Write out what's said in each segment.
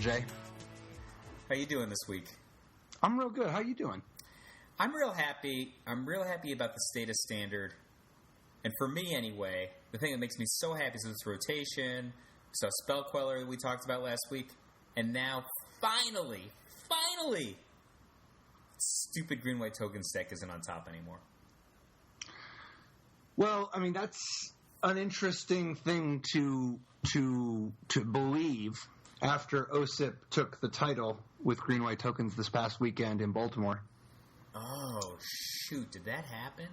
LJ. How you doing this week? I'm real good. How you doing? I'm real happy. I'm real happy about the state of Standard. And for me, anyway, the thing that makes me so happy is this rotation. So Spell Queller we talked about last week. And now, finally, stupid green-white tokens deck isn't on top anymore. Well, I mean, that's an interesting thing to believe after Osyp took the title with green-white tokens this past weekend in Baltimore. Oh, shoot. Did that happen?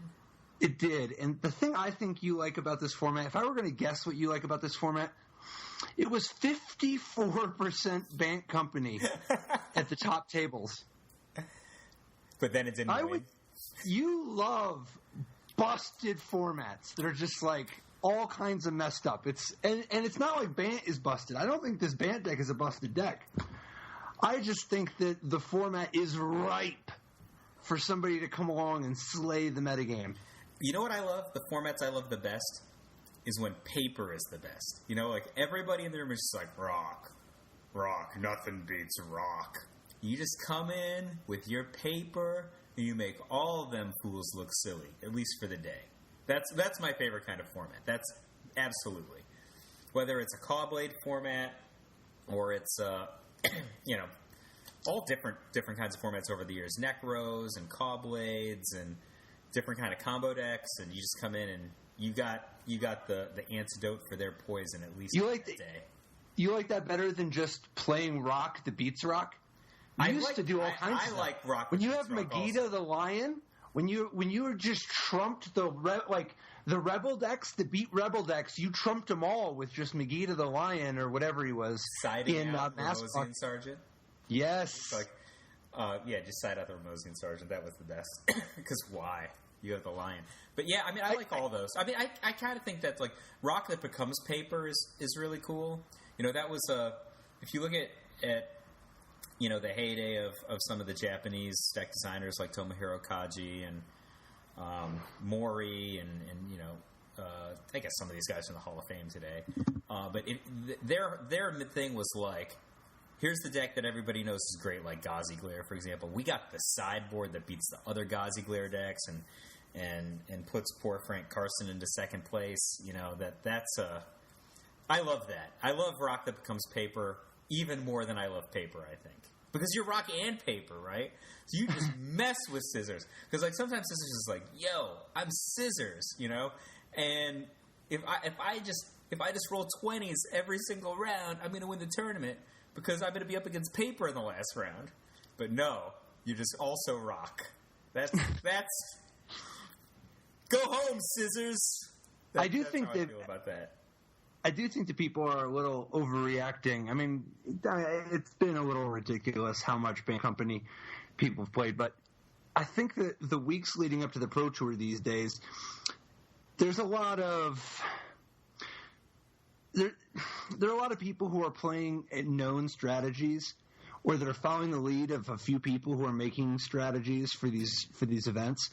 It did. And the thing I think you like about this format, if I were going to guess what you like about this format, it was 54% Bank Company at the top tables. But then it didn't win. You love busted formats that are just like all kinds of messed up. And it's not like Bant is busted. I don't think this Bant deck is a busted deck. I just think that the format is ripe for somebody to come along and slay the metagame. You know what I love? The formats I love the best is when paper is the best. You know, like everybody in the room is just like, rock, nothing beats rock. You just come in with your paper and you make all of them fools look silly, at least for the day. That's my favorite kind of format. That's absolutely. Whether it's a Cawblade format or it's, all different kinds of formats over the years. Necros and Cawblades and different kind of combo decks, and you just come in and you got the antidote for their poison at least for the day. You like that better than just playing rock that beats rock? I used to do all kinds of stuff. I like rock. When you have Megiddo the Lion, when you just trumped the Rebel decks that beat Rebel decks, you trumped them all with just Megiddo the Lion or whatever he was. Siding out Ramosian Sergeant. Yes. It's like, just side out the Ramosian Sergeant. That was the best. Because why? You have the Lion. But yeah, I mean, I like all those. I mean, I kind of think that like rock that becomes paper is really cool. You know, that was if you look at the heyday of some of the Japanese deck designers like Tomohiro Kaji and Mori and I guess some of these guys are in the Hall of Fame today. But their thing was like, here's the deck that everybody knows is great, like Ghazi Glare, for example. We got the sideboard that beats the other Ghazi Glare decks and puts poor Frank Carson into second place. You know, I love that. I love rock that becomes paper even more than I love paper, I think. Because you're rock and paper, right? So you just mess with Scissors. Because like sometimes Scissors is like, yo, I'm Scissors, you know? And if I just roll 20s every single round, I'm going to win the tournament because I'm going to be up against paper in the last round. But no, you just also rock. That's go home, Scissors. I feel about that. I do think that people are a little overreacting. I mean, it's been a little ridiculous how much Bank Company people have played, but I think that the weeks leading up to the Pro Tour these days, there's a lot of there are a lot of people who are playing known strategies or that are following the lead of a few people who are making strategies for these events,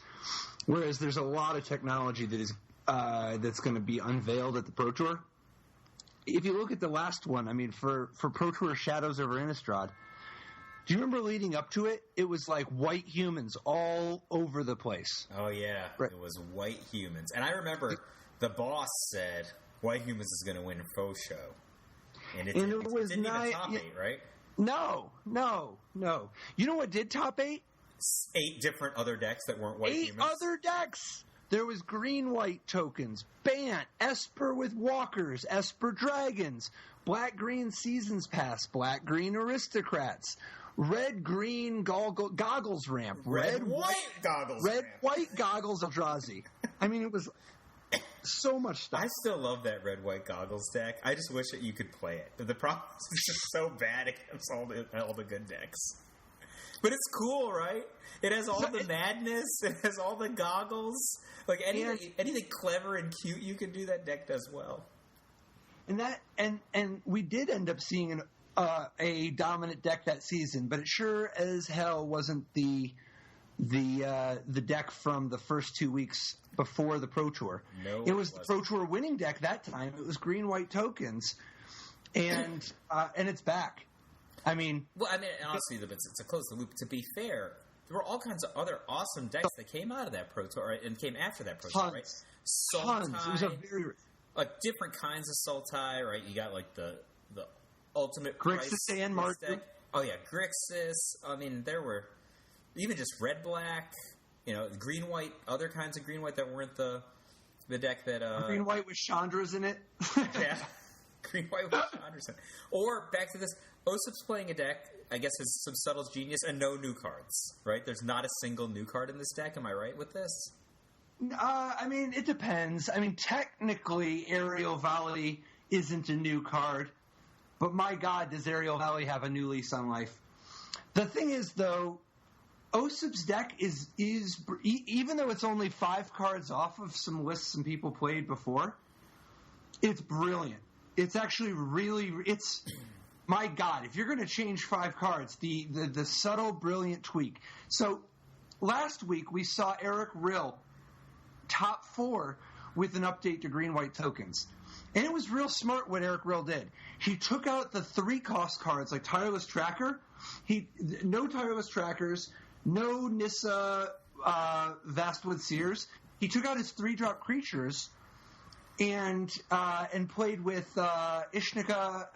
whereas there's a lot of technology that is that's going to be unveiled at the Pro Tour. If you look at the last one, I mean, for Pro Tour Shadows over Innistrad, do you remember leading up to it? It was like white humans all over the place. Oh, yeah. Right. It was white humans. And I remember the boss said white humans is going to win faux show. And it didn't even top 8, right? No. You know what did top 8? 8 different other decks that weren't white humans. 8 other decks! There was green-white tokens, Bant, Esper with Walkers, Esper Dragons, Black-Green Seasons Pass, Black-Green Aristocrats, Red-Green Goggles Ramp, Red-White Goggles Ramp. Red-White Goggles Eldrazi. I mean, it was so much stuff. I still love that Red-White Goggles deck. I just wish that you could play it. But the problem is it's just so bad against all the good decks. But it's cool, right? It has all the madness. It has all the goggles. Like anything clever and cute you can do, that deck does well. And we did end up seeing a dominant deck that season, but it sure as hell wasn't the deck from the first 2 weeks before the Pro Tour. No, it was the Pro Tour winning deck that time. It was green-white tokens, and it's back. I mean, honestly, it's a close loop. To be fair, there were all kinds of other awesome decks that came out of that Pro Tour and came after that Pro Tour, right? Tons. It was a very different kinds of Sultai, right? You got like the ultimate Grixis and Mardu. deck. Oh yeah, Grixis. I mean, there were even just red black, green white, other kinds of green white that weren't the deck that green white with Chandra's in it. Yeah. Green white with Chandra's in it. Or back to this, Osyp's playing a deck, I guess has some subtle genius and no new cards, right? There's not a single new card in this deck. Am I right with this? It depends. Technically, Aerial Valley isn't a new card, but my God, does Aerial Valley have a new lease on life? The thing is, though, Osyp's deck is even though it's only 5 cards off of some lists some people played before, it's brilliant. It's actually my God, if you're going to change 5 cards, the subtle, brilliant tweak. So last week we saw Eric Rill top 4 with an update to green-white tokens. And it was real smart what Eric Rill did. He took out the 3-cost cards like Tireless Tracker. No Tireless Trackers, no Nissa Vastwood Seers. He took out his 3-drop creatures and played with Ishkana,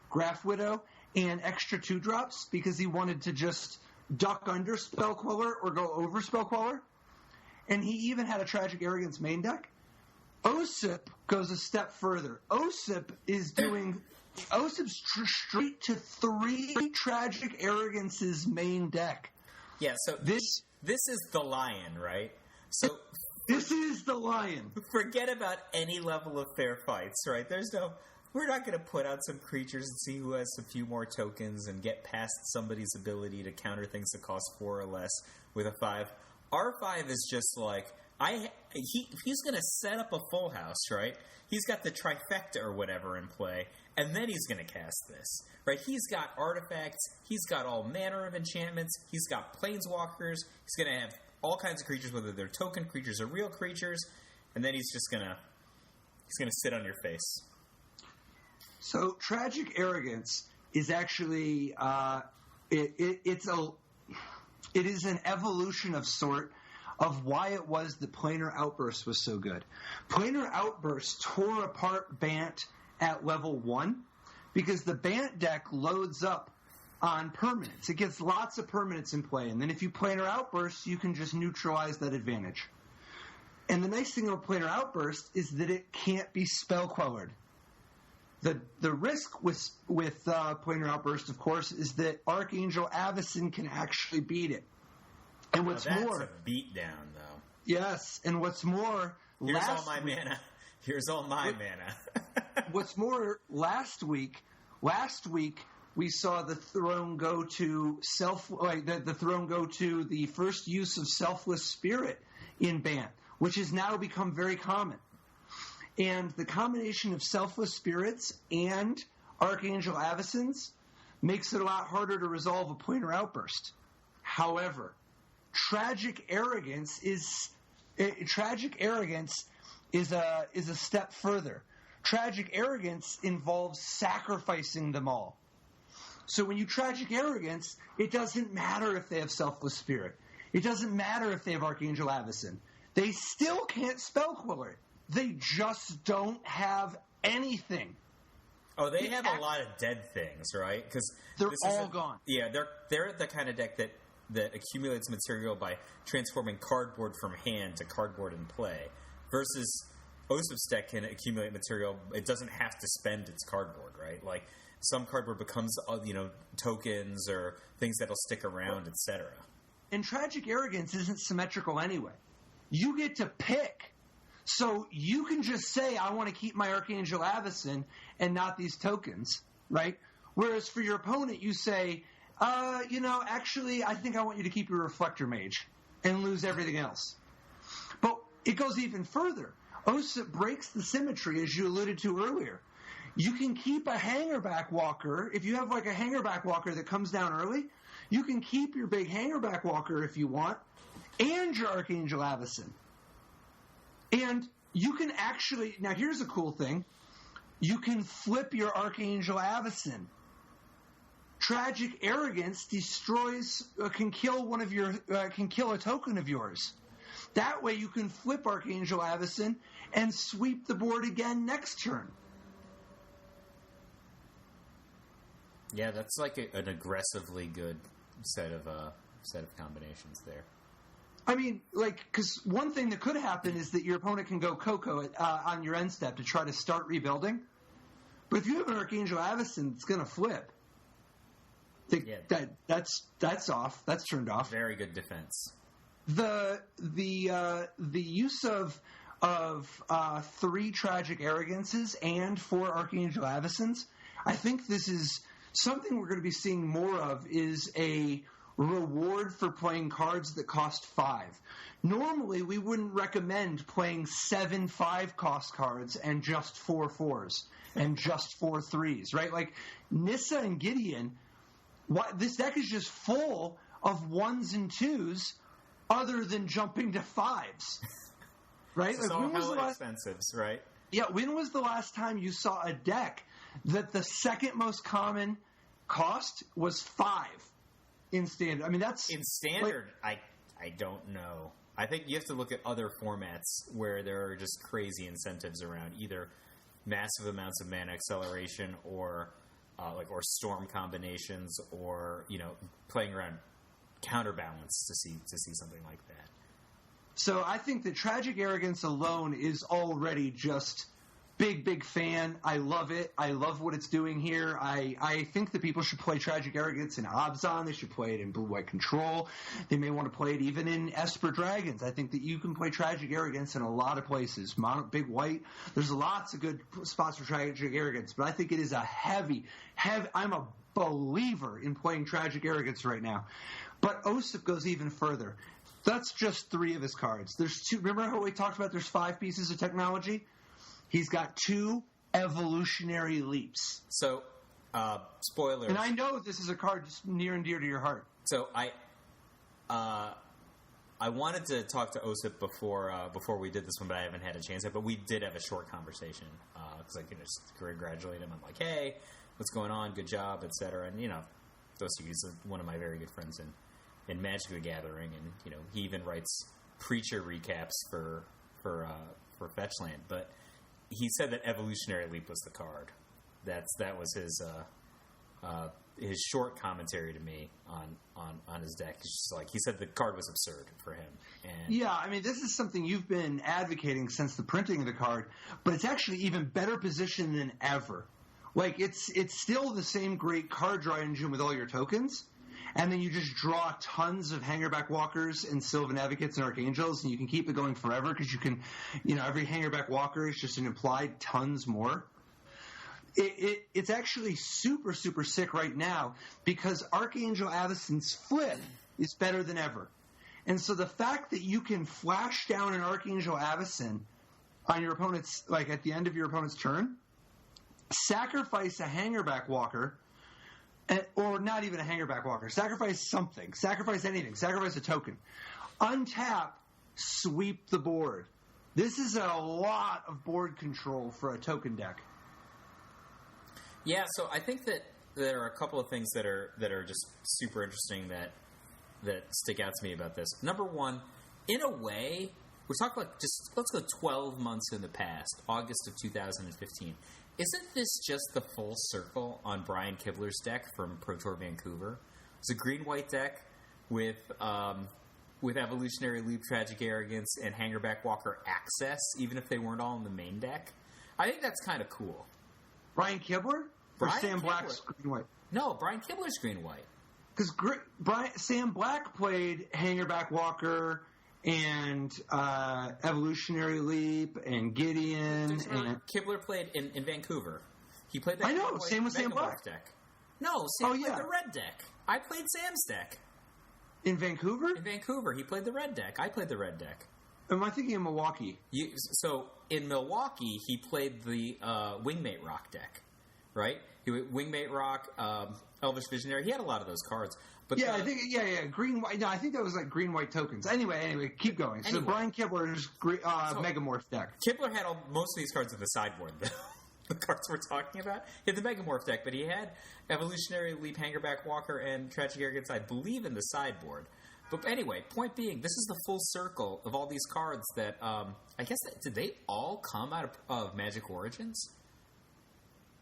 Graph Widow, and extra 2-drops because he wanted to just duck under Spell Queller or go over Spell Queller. And he even had a Tragic Arrogance main deck. Osyp goes a step further. Osyp's straight to 3 Tragic Arrogance's main deck. Yeah, so this is the Lion, right? So this is the Lion. Forget about any level of fair fights, right? We're not going to put out some creatures and see who has a few more tokens and get past somebody's ability to counter things that cost 4 or less with a 5. Our 5 is just like he's going to set up a full house, right? He's got the trifecta or whatever in play, and then he's going to cast this, right? He's got artifacts. He's got all manner of enchantments. He's got planeswalkers. He's going to have all kinds of creatures, whether they're token creatures or real creatures, and then he's going to sit on your face. So Tragic Arrogance is actually it is an evolution of sort of why it was that Planar Outburst was so good. Planar Outburst tore apart Bant at level 1 because the Bant deck loads up on permanents. It gets lots of permanents in play, and then if you Planar Outburst, you can just neutralize that advantage. And the nice thing about Planar Outburst is that it can't be spell quellered. The risk with Planar Outburst, of course, is that Archangel Avacyn can actually beat it. And what's more, that's a beatdown, though. Yes, and what's more, here's all my mana. What's more, last week we saw the throne go to the throne go to the first use of Selfless Spirit in Bant, which has now become very common. And the combination of Selfless Spirits and Archangel Avacyns makes it a lot harder to resolve a Planar Outburst. However, Tragic Arrogance is a step further. Tragic Arrogance involves sacrificing them all. So when you Tragic Arrogance, it doesn't matter if they have Selfless Spirit. It doesn't matter if they have Archangel Avacyn. They still can't spell queller it. They just don't have anything. Oh, they have a lot of dead things, right? Because they're all gone. Yeah, they're the kind of deck that accumulates material by transforming cardboard from hand to cardboard in play, versus Osyp's deck can accumulate material. It doesn't have to spend its cardboard, right? Like some cardboard becomes tokens or things that'll stick around, etc. And Tragic Arrogance isn't symmetrical anyway. You get to pick. So you can just say, I want to keep my Archangel Avacyn and not these tokens, right? Whereas for your opponent, you say, actually, I think I want you to keep your Reflector Mage and lose everything else. But it goes even further. Osyp breaks the symmetry, as you alluded to earlier. You can keep a Hangerback Walker. If you have like a Hangerback Walker that comes down early, you can keep your big Hangerback Walker if you want, and your Archangel Avacyn. And you can actually, now here's a cool thing, you can flip your Archangel Avacyn Tragic Arrogance can kill a token of yours. That way you can flip Archangel Avacyn and sweep the board again next turn. Yeah, that's like an aggressively good set of combinations there. I mean, because one thing that could happen is that your opponent can go Coco on your end step to try to start rebuilding. But if you have an Archangel Avacyn, it's going to flip. That's off. That's turned off. Very good defense. The use of 3 Tragic Arrogances and 4 Archangel Avacyns, I think this is something we're going to be seeing more of, is a reward for playing cards that cost 5. Normally, we wouldn't recommend playing 7 5-cost cards and just 4 4s and just 4 3s, right? Like Nissa and Gideon, this deck is just full of 1s and 2s other than jumping to 5s, right? It's all hella expensives, right? Yeah, when was the last time you saw a deck that the second most common cost was 5 in standard? I mean, that's in standard. I don't know. I think you have to look at other formats where there are just crazy incentives around either massive amounts of mana acceleration or or storm combinations, or playing around counterbalance to see something like that. So I think that Tragic Arrogance alone is already just big fan. I love it. I love what it's doing here. I think that people should play Tragic Arrogance in Abzan. They should play it in Blue-White Control. They may want to play it even in Esper Dragons. I think that you can play Tragic Arrogance in a lot of places. Mono, Big White. There's lots of good spots for Tragic Arrogance, but I think it is a heavy. I'm a believer in playing Tragic Arrogance right now. But Osyp goes even further. That's just 3 of his cards. There's 2. Remember how we talked about there's 5 pieces of technology? He's got 2 evolutionary leaps. So, spoilers. And I know this is a card near and dear to your heart. So I wanted to talk to Osyp before we did this one, but I haven't had a chance yet. But we did have a short conversation because I could just congratulate him. I'm like, hey, what's going on? Good job, etc. And Osyp is one of my very good friends in Magic the Gathering, and he even writes Preacher recaps for Fetchland. But he said that Evolutionary Leap was the card. That was his short commentary to me on his deck. It's just like he said the card was absurd for him. And yeah, I mean, this is something you've been advocating since the printing of the card, but it's actually even better positioned than ever. Like it's still the same great card draw engine with all your tokens. And then you just draw tons of Hangerback Walkers and Sylvan Advocates and Archangels, and you can keep it going forever because you can, every Hangerback Walker is just an implied tons more. It's actually super, super sick right now because Archangel Avacyn's flip is better than ever. And so the fact that you can flash down an Archangel Avacyn on your opponent's, like at the end of your opponent's turn, sacrifice a Hangerback Walker, or not even a Hangerback Walker. Sacrifice something. Sacrifice anything. Sacrifice a token. Untap, sweep the board. This is a lot of board control for a token deck. Yeah, so I think that there are a couple of things that are just super interesting that stick out to me about this. Number one, in a way, we're talking like let's go 12 months in the past, August of 2015. Isn't this just the full circle on Brian Kibler's deck from Pro Tour Vancouver? It's a green-white deck with Evolutionary Leap, Tragic Arrogance, and Hangerback Walker access, even if they weren't all in the main deck. I think that's kind of cool. Brian Kibler? Or Sam Black's green-white? No, Brian Kibler's green-white. Because Sam Black played Hangerback Walker and Evolutionary Leap and Gideon. And Kibler played in Vancouver. He played that. I know, same with Sam Black. Deck. No, Sam played the red deck. I played Sam's deck. In Vancouver? In Vancouver. He played the red deck. I played the red deck. Am I thinking of Milwaukee? So, in Milwaukee, he played the Wingmate Rock deck, right? Wingmate Rock, Elvish Visionary. He had a lot of those cards. But I think green white. No, I think that was like green white tokens. Anyway, keep going. So Brian Kibler's Megamorph deck. Kibler had most of these cards in the sideboard, though. the cards we're talking about. He had the Megamorph deck, but he had Evolutionary Leap, Hangerback Walker, and Tragic Arrogance, I believe, in the sideboard. But anyway, point being, this is the full circle of all these cards that, I guess, did they all come out of Magic Origins?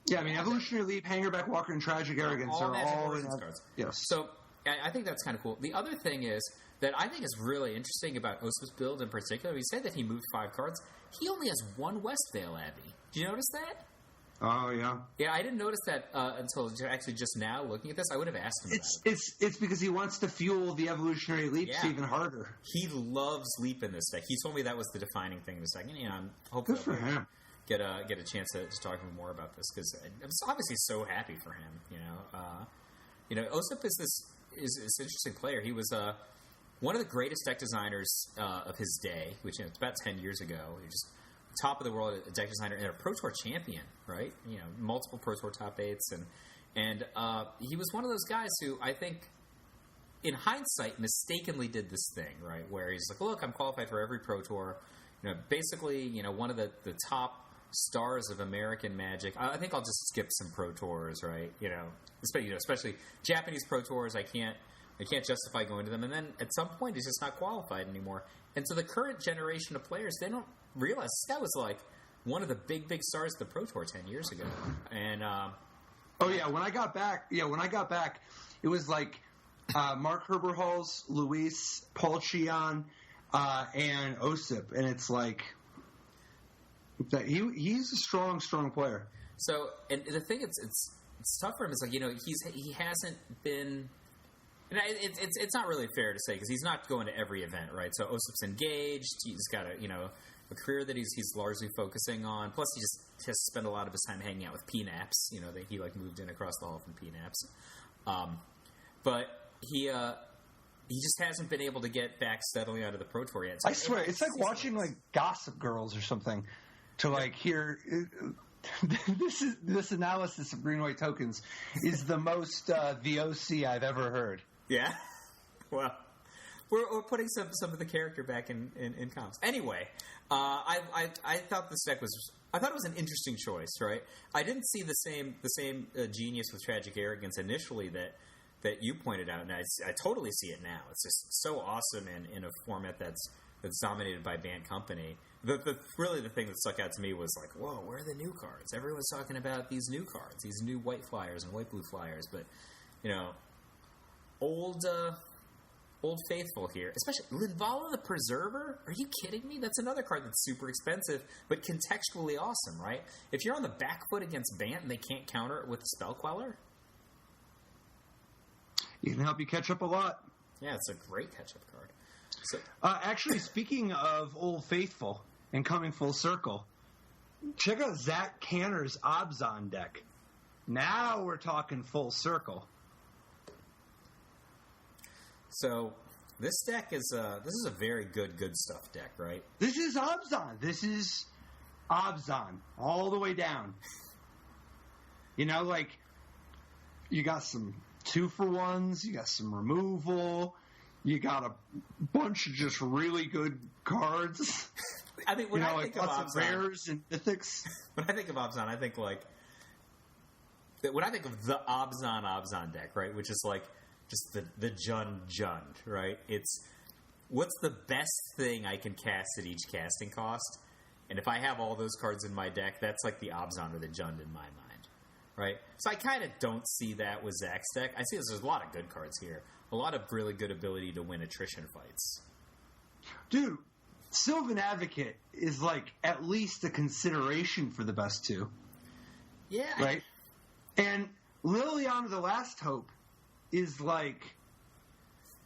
Yeah, I mean, Evolutionary Leap, Hangerback Walker, and Tragic Arrogance are all in cards. Yes. So I think that's kind of cool. The other thing is that I think is really interesting about Osyp's build in particular. We said that he moved 5 cards. He only has 1 Westvale Abbey. Did you notice that? Oh, yeah. Yeah, I didn't notice that until actually just now looking at this. I would have asked him about it. It's because he wants to fuel the Evolutionary Leaps even harder. He loves Leap in this deck. He told me that was the defining thing in the second. You know, I'm hoping good for him. Get a chance to talk to him more about this because I'm obviously so happy for him. Osyp is this interesting player. He was one of the greatest deck designers of his day, which it's about 10 years ago. He was just top of the world deck designer and a Pro Tour champion, right? You know, multiple Pro Tour top 8s, and he was one of those guys who I think, in hindsight, mistakenly did this thing, right? Where he's like, "Look, I'm qualified for every Pro Tour." You know, basically, one of the top stars of American Magic. I think I'll just skip some Pro Tours, right? Especially Japanese Pro Tours. I can't justify going to them. And then at some point, he's just not qualified anymore. And so the current generation of players, they don't realize that was like one of the big stars of the Pro Tour 10 years ago. And when I got back, it was like Mark Herberholz, Luis, Paul Chion, and Osyp, and it's like that he's a strong player. So, and the thing it's tough for him is like he hasn't been. And it's not really fair to say because he's not going to every event, right? So Osyp's engaged. He's got a career that he's largely focusing on. Plus, he just has to spend a lot of his time hanging out with PNAPs. That he moved in across the hall from PNAPs. But he just hasn't been able to get back steadily onto the Pro Tour yet. So I swear, it's like watching like Gossip Girls or something to like hear. This analysis of green white tokens is the most VOC I've ever heard. Yeah, well, we're putting some of the character back in comps. Anyway, I thought this deck was. I thought it was an interesting choice, right? I didn't see the same genius with Tragic Arrogance initially that you pointed out, and I totally see it now. It's just so awesome in a format that's dominated by Banned Company. Really the thing that stuck out to me was like, whoa, where are the new cards? Everyone's talking about these new cards, these new white flyers and white blue flyers, but old faithful here, especially Linvala the Preserver. Are you kidding me? That's another card that's super expensive, but contextually awesome, right? If you're on the back foot against Bant and they can't counter it with a Spell Queller, it can help you catch up a lot. Yeah, it's a great catch-up card. So, actually, speaking of Old Faithful and coming full circle, check out Zach Canner's Obzon deck. Now we're talking full circle. So this deck is a very good stuff deck, right? This is Obzon. This is Obzon all the way down. You got some 2-for-1s, you got some removal, you got a bunch of just really good cards. I mean, when I think of lots Obzon, of rares and mythics. When I think of Obzon, I think when I think of the Obzon deck, right, which is like just the Jund, right? It's what's the best thing I can cast at each casting cost, and if I have all those cards in my deck, that's like the Obzon or the Jund in my mind, right? So I kind of don't see that with Zach's deck. I see there's a lot of good cards here, a lot of really good ability to win attrition fights. Dude, Sylvan Advocate is like at least a consideration for the best two. Yeah. Right? And Liliana the Last Hope is like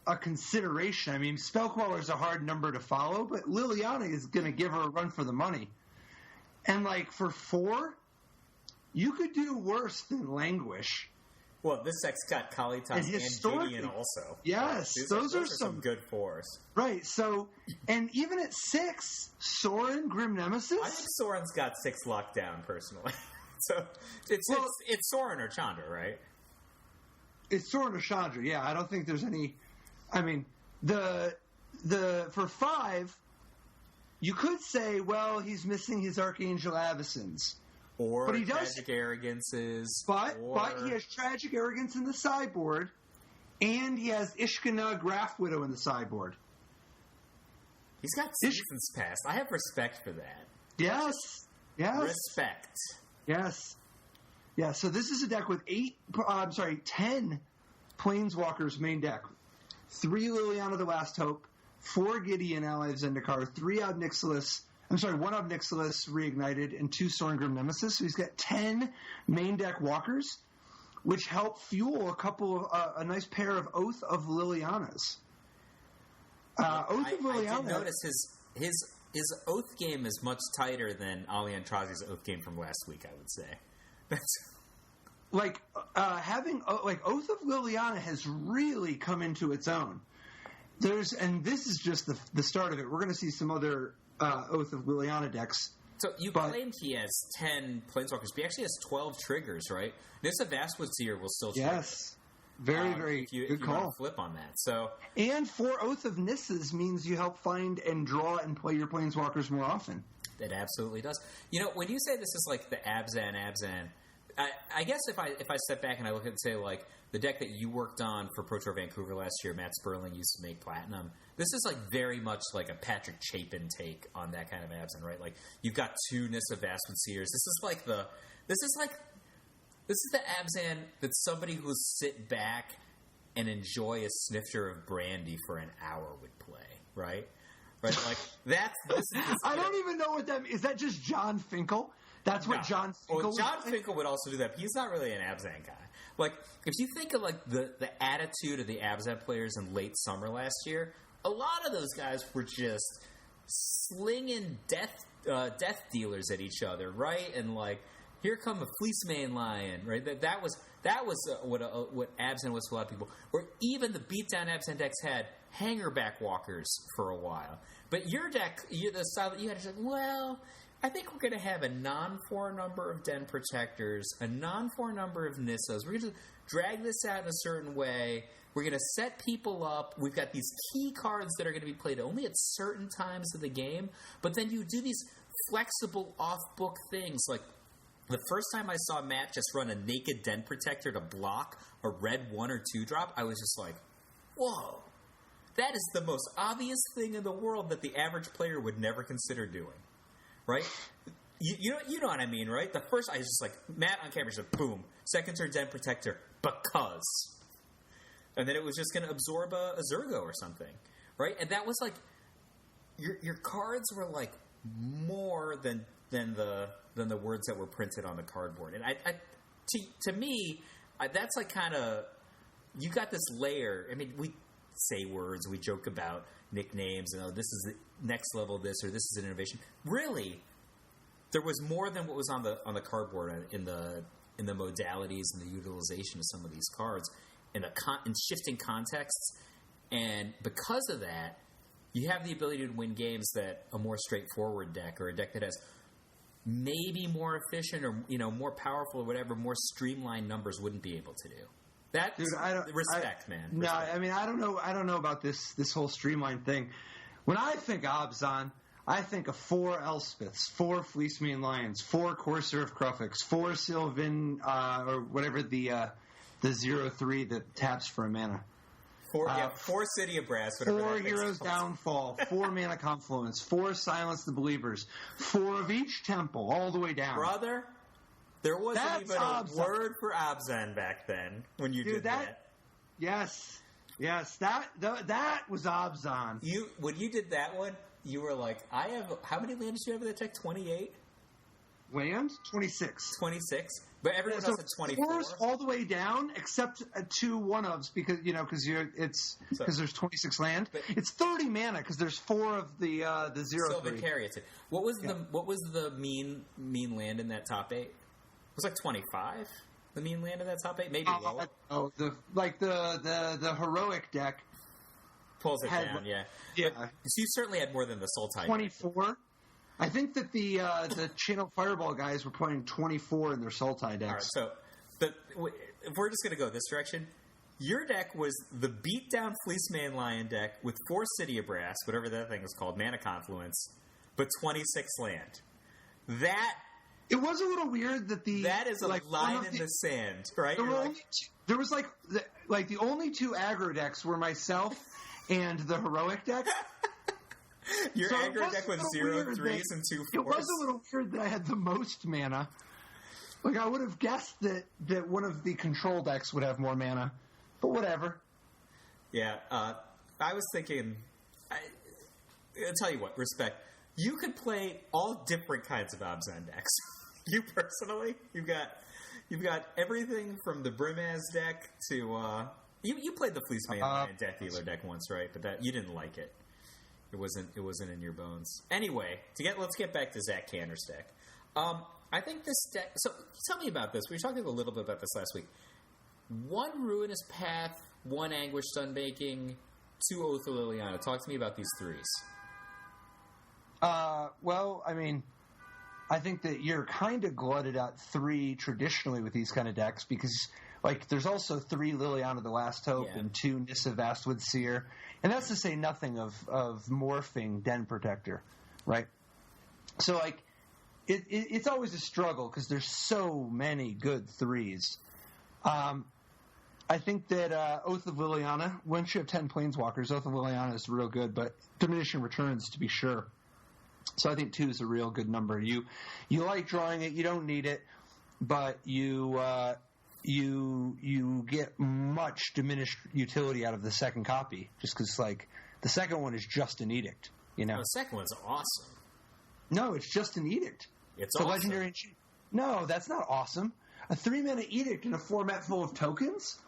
a consideration. I mean, Spellqueller is a hard number to follow, but Liliana is going to give her a run for the money. And like for 4, you could do worse than Languish. Well, this deck's got Kalitas and Gideon also. Yes, those are some good 4s. Right, so, and even at 6, Sorin, Grim Nemesis? I think Sorin's got 6 lockdown, personally. So, it's Sorin or Chandra, right? It's Sorin or Chandra, yeah. I don't think there's any... I mean, for 5, you could say, well, he's missing his Archangel Avacyn's. or but he does, Tragic Arrogances. But he has Tragic Arrogance in the sideboard, and he has Ishkana Graph Widow in the sideboard. He's got seasons past. I have respect for that. Yes. Respect. Yes. Yeah, so this is a deck with 10 Planeswalkers main deck. 3 Liliana the Last Hope, 4 Gideon Ally of Zendikar, 1 Ob Nixilis Reignited, and 2 Stormgrim Nemesis. So he's got 10 main deck walkers, which help fuel a nice pair of Oath of Lilianas. Oath of Liliana. I did notice his Oath game is much tighter than Ali Antrazi's Oath game from last week, I would say. That's having Oath of Liliana has really come into its own. And this is just the start of it. We're going to see some other Oath of Liliana decks. So you claimed he has 10 Planeswalkers, but he actually has 12 triggers, right? Nissa Vastwood Seer will still trigger. Yes. Very good call. Want to flip on that. So, and 4 Oath of Nissas means you help find and draw and play your Planeswalkers more often. It absolutely does. You know, when you say this is like the Abzan, I guess if I step back and I look at, say, like, the deck that you worked on for Pro Tour Vancouver last year, Matt Sperling used to make Platinum, this is, like, very much like a Patrick Chapin take on that kind of Abzan, right? Like, you've got 2 Nissa Vastwood Seers. This is the Abzan that somebody who will sit back and enjoy a snifter of brandy for an hour would play, right? Right, like this I don't even know what that is. Is that just John Finkel? That's what John Finkel. Well, John Finkel would also do that. But he's not really an Abzan guy. Like, if you think of like the attitude of the Abzan players in late summer last year, a lot of those guys were just slinging death dealers at each other, right? And like, here come a Fleece Mane Lion, right? That was what Abzan was to a lot of people. Or even the beatdown Abzan decks had hangerback walkers for a while. But your deck, the style that you had, is like, well, I think we're going to have a non-4 number of Den Protectors, a non-4 number of Nissas. We're going to drag this out in a certain way. We're going to set people up. We've got these key cards that are going to be played only at certain times of the game. But then you do these flexible off-book things. Like, the first time I saw Matt just run a naked Den Protector to block a red 1 or 2 drop, I was just like, whoa. That is the most obvious thing in the world that the average player would never consider doing. Right? You know what I mean, right? The first, I was just like, Matt on camera said, boom, second turn Den Protector, because. And then it was just going to absorb a Zergo or something, right? And that was like, your cards were like more than the words that were printed on the cardboard. And to me, that's like kind of, you got this layer. I mean, we say words, we joke about nicknames, and this is the next level of this, or this is an innovation. Really, there was more than what was on the cardboard in the modalities and the utilization of some of these cards, in shifting contexts. And because of that, you have the ability to win games that a more straightforward deck, or a deck that has maybe more efficient or more powerful or whatever, more streamlined numbers wouldn't be able to do. That's respect, man. No, I mean, I don't know about this whole streamline thing. When I think Abzan, I think of 4 Elspeths, 4 Fleece Mane Lions, 4 Courser of Krufix, 4 Sylvan, or whatever the 0/3 that taps for a mana. 4 City of Brass. 4 Heroes Downfall, 4 Mana Confluence, 4 Silence the Believers, 4 of each Temple, all the way down. Brother, there wasn't even a word for Abzan back then when you did that. Yes, that was Abzan. When you did that one, you were like, I have, how many lands do you have in the deck? 28? Lands? 26. 26? But everyone else had 24. All the way down, except 2 1-ofs, because there's 26 land. It's 30 mana because there's 4 of the 0/3. Sylvan Caryatid. What was the mean land in that top 8? It was like 25. The mean land in that top 8, maybe lower. The heroic deck pulls it down. Yeah. But, so you certainly had more than the Soul Tide. 24. I think that the Channel Fireball guys were playing 24 in their Sultai decks. All right, so if we're just going to go this direction, your deck was the beatdown Fleece Mane Lion deck with 4 City of Brass, whatever that thing is called, Mana Confluence, but 26 land. That It was a little weird that that is a line in the sand, right? There was the only two aggro decks were myself and the heroic deck. Your aggro deck was 0 3s and 2 4s. It was a little weird that I had the most mana. Like, I would have guessed that one of the control decks would have more mana, but whatever. Yeah, I was thinking. I'll tell you what, respect. You could play all different kinds of Abzan decks. You personally, you've got everything from the Brimaz deck to you played the Fleeceman and Death Dealer deck once, right? But that you didn't like it. It wasn't in your bones. Anyway, let's get back to Zach Canner's deck. I think this deck. So tell me about this. We talked a little bit about this last week. 1 Ruinous Path, 1 Anguished Unmaking, 2 Oath of Liliana. Talk to me about these 3s. Well, I mean, I think that you're kind of glutted at 3 traditionally with these kind of decks because, like, there's also 3 Liliana the Last Hope and 2 Nissa Vastwood Seer. And that's to say nothing of morphing Den Protector, right? So, like, it's always a struggle because there's so many good 3s. I think that Oath of Liliana, once you have 10 Planeswalkers, Oath of Liliana is real good, but diminishing returns to be sure. So I think 2 is a real good number. You like drawing it, you don't need it, but you get much diminished utility out of the second copy, just because, like, the second one is just an edict, you know? No, the second one's awesome. No, it's just an edict. It's a awesome. Legendary. No, that's not awesome. A 3-mana edict in a format full of tokens?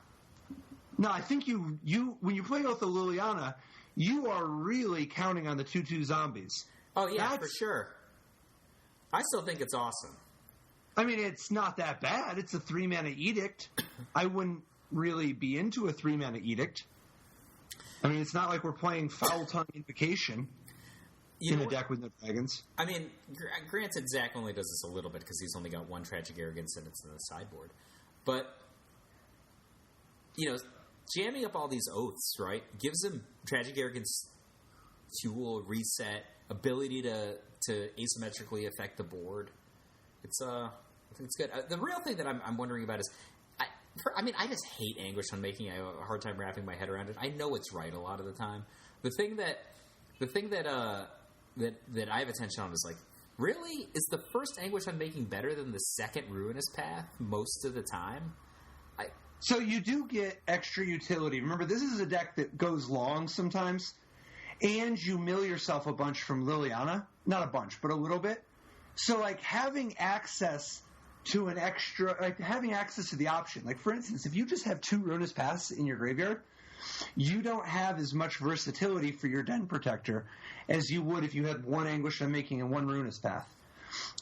No, I think you when you play Oath of Liliana, you are really counting on the 2/2 zombies. Oh, yeah, for sure. I still think it's awesome. I mean, it's not that bad. It's a 3-mana edict. I wouldn't really be into a 3-mana edict. I mean, it's not like we're playing Foul Tongue Invocation in a deck with no dragons. I mean, granted, Zach only does this a little bit because he's only got 1 Tragic Arrogance and it's in the sideboard. But, you know, jamming up all these oaths, right, gives him Tragic Arrogance, fuel, reset, ability to asymmetrically affect the board. It's I think it's good. The real thing that I'm wondering about is, I just hate Anguish Unmaking. I have a hard time wrapping my head around it. I know it's right a lot of the time. The thing that I have attention on is, like, really, is the first Anguish Unmaking better than the second Ruinous Path most of the time? So you do get extra utility. Remember, this is a deck that goes long sometimes. And you mill yourself a bunch from Liliana. Not a bunch, but a little bit. So, like, having access to an extra... Like, having access to the option. Like, for instance, if you just have 2 Ruinous Paths in your graveyard, you don't have as much versatility for your Den Protector as you would if you had 1 Anguish Unmaking and 1 Ruinous Path.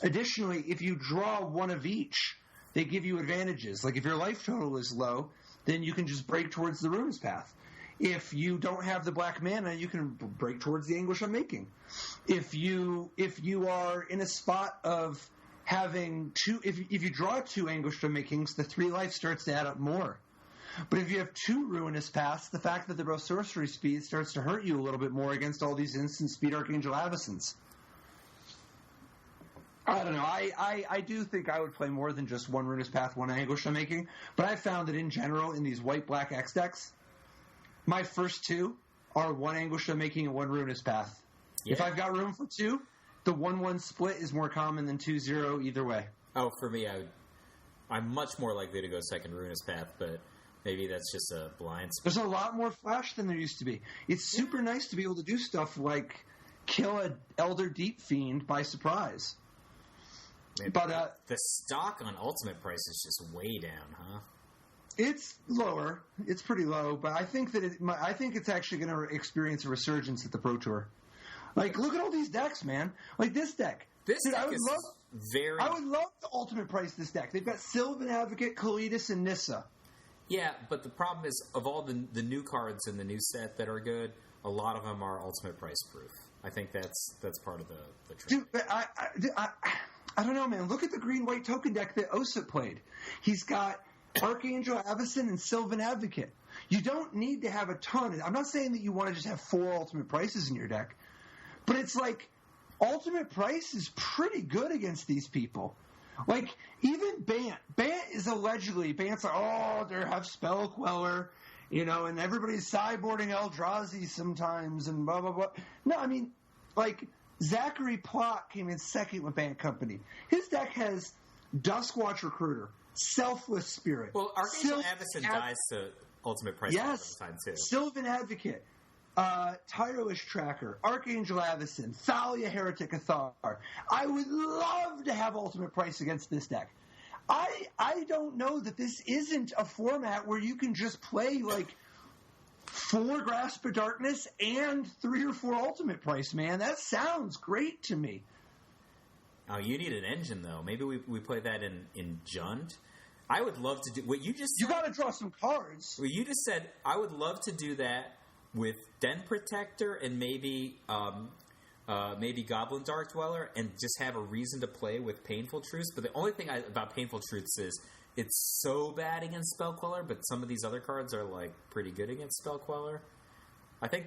Additionally, if you draw 1 of each, they give you advantages. Like, if your life total is low, then you can just break towards the Ruinous Path. If you don't have the black mana, you can break towards the Anguish Unmaking. If you are in a spot of having 2, if you draw 2 Anguish Unmakings, the 3 life starts to add up more. But if you have 2 Ruinous Paths, the fact that the raw sorcery speed starts to hurt you a little bit more against all these instant speed Archangel Avacons. I don't know. I do think I would play more than just 1 Ruinous Path, 1 Anguish Unmaking. But I found that in general, in these white-black X decks, my first 2 are 1 Anguish Unmaking and 1 Ruinous Path. Yeah. If I've got room for 2, the 1-1 split is more common than 2-0 either way. Oh, for me, I'm much more likely to go second Ruinous Path, but maybe that's just a blind spot. There's a lot more flash than there used to be. It's super nice to be able to do stuff like kill an Elder Deep Fiend by surprise. Maybe but the stock on Ultimate price is just way down, huh? It's lower. It's pretty low, but I think that I think it's actually going to experience a resurgence at the Pro Tour. Like, look at all these decks, man. Like this deck. I would love to Ultimate price this deck. They've got Sylvan Advocate, Kalidas, and Nissa. Yeah, but the problem is, of all the new cards in the new set that are good, a lot of them are Ultimate price proof. I think that's part of the trick. Dude, but I don't know, man. Look at the green-white token deck that Osyp played. He's got Archangel Avacon and Sylvan Advocate. You don't need to have a ton. I'm not saying that you want to just have 4 Ultimate prices in your deck, but it's like Ultimate price is pretty good against these people. Like, even Bant is allegedly, Bant's like, oh, they have Spell Queller, and everybody's sideboarding Eldrazi sometimes and blah, blah, blah. No, I mean, like, Zachary Plott came in second with Bant Company. His deck has Duskwatch Recruiter, Selfless Spirit. Well, Archangel Avacyn dies to Ultimate Price all the time, too. Sylvan Advocate, Tireless Tracker, Archangel Avacyn, Thalia Heretic Athar. I would love to have Ultimate Price against this deck. I don't know that this isn't a format where you can just play, like, 4 Grasp of Darkness and 3 or 4 Ultimate Price, man. That sounds great to me. Oh, you need an engine, though. Maybe we play that in Jund. I would love to do what you just said. You got to draw some cards. Well, you just said I would love to do that with Den Protector and maybe Goblin Dark Dweller, and just have a reason to play with Painful Truths. But the only thing about Painful Truths is it's so bad against Spell Queller, but some of these other cards are like pretty good against Spell Queller. I think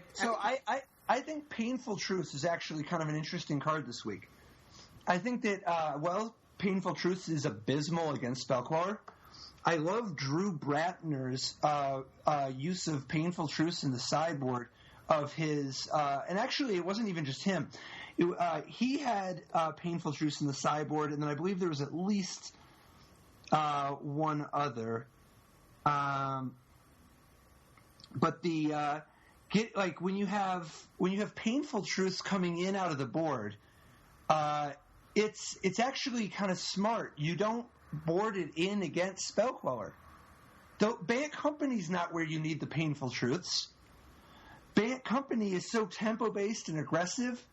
Painful Truths is actually kind of an interesting card this week. I think that Painful Truths is abysmal against Spell Queller. I love Drew Bratner's use of Painful Truths in the sideboard of his, and actually it wasn't even just him. He had Painful Truths in the sideboard, and then I believe there was at least one other. But the when you have Painful Truths coming in out of the board, it's actually kind of smart. You don't board it in against Spell Queller. Though Bant Company's not where you need the Painful Truths. Bant Company is so tempo-based and aggressive.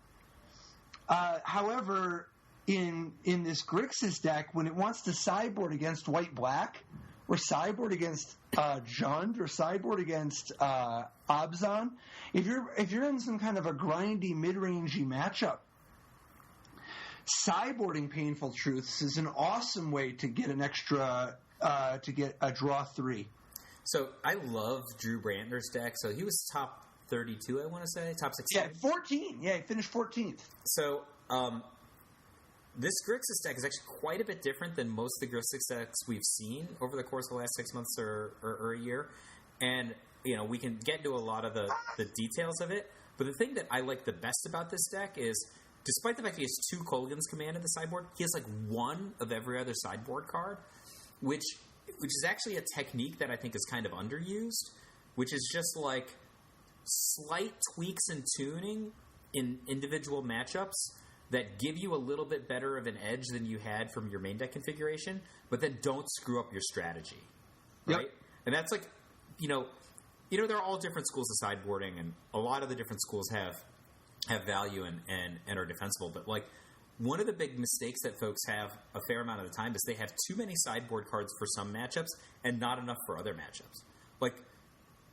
However, in this Grixis deck, when it wants to sideboard against White-Black, or sideboard against Jund, or sideboard against Abzan, if you're in some kind of a grindy, mid-rangey matchup, sideboarding Painful Truths is an awesome way to get an extra, to get a draw 3. So I love Drew Brandner's deck. So he was top 32, I want to say, top 16. Yeah, 14. Yeah, he finished 14th. So this Grixis deck is actually quite a bit different than most of the Grixis decks we've seen over the course of the last 6 months or a year. And, we can get into a lot of the details of it. But the thing that I like the best about this deck is, despite the fact he has 2 Kolaghan's Command in the sideboard, he has like 1 of every other sideboard card, which is actually a technique that I think is kind of underused, which is just like slight tweaks and tuning in individual matchups that give you a little bit better of an edge than you had from your main deck configuration, but then don't screw up your strategy, right? Yep. And that's like, there are all different schools of sideboarding, and a lot of the different schools have value and are defensible. But like, one of the big mistakes that folks have a fair amount of the time is they have too many sideboard cards for some matchups and not enough for other matchups. Like,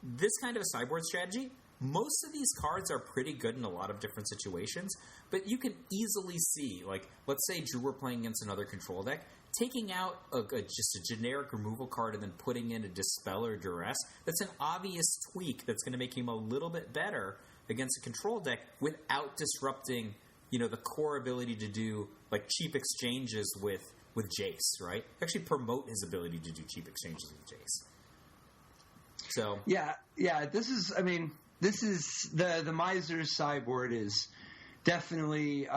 this kind of a sideboard strategy, most of these cards are pretty good in a lot of different situations, but you can easily see, like, let's say Drew were playing against another control deck, taking out just a generic removal card and then putting in a Dispel or Duress, that's an obvious tweak that's going to make him a little bit better against a control deck without disrupting, the core ability to do like cheap exchanges with Jace, right? Actually promote his ability to do cheap exchanges with Jace. So yeah, this is the Miser's sideboard is definitely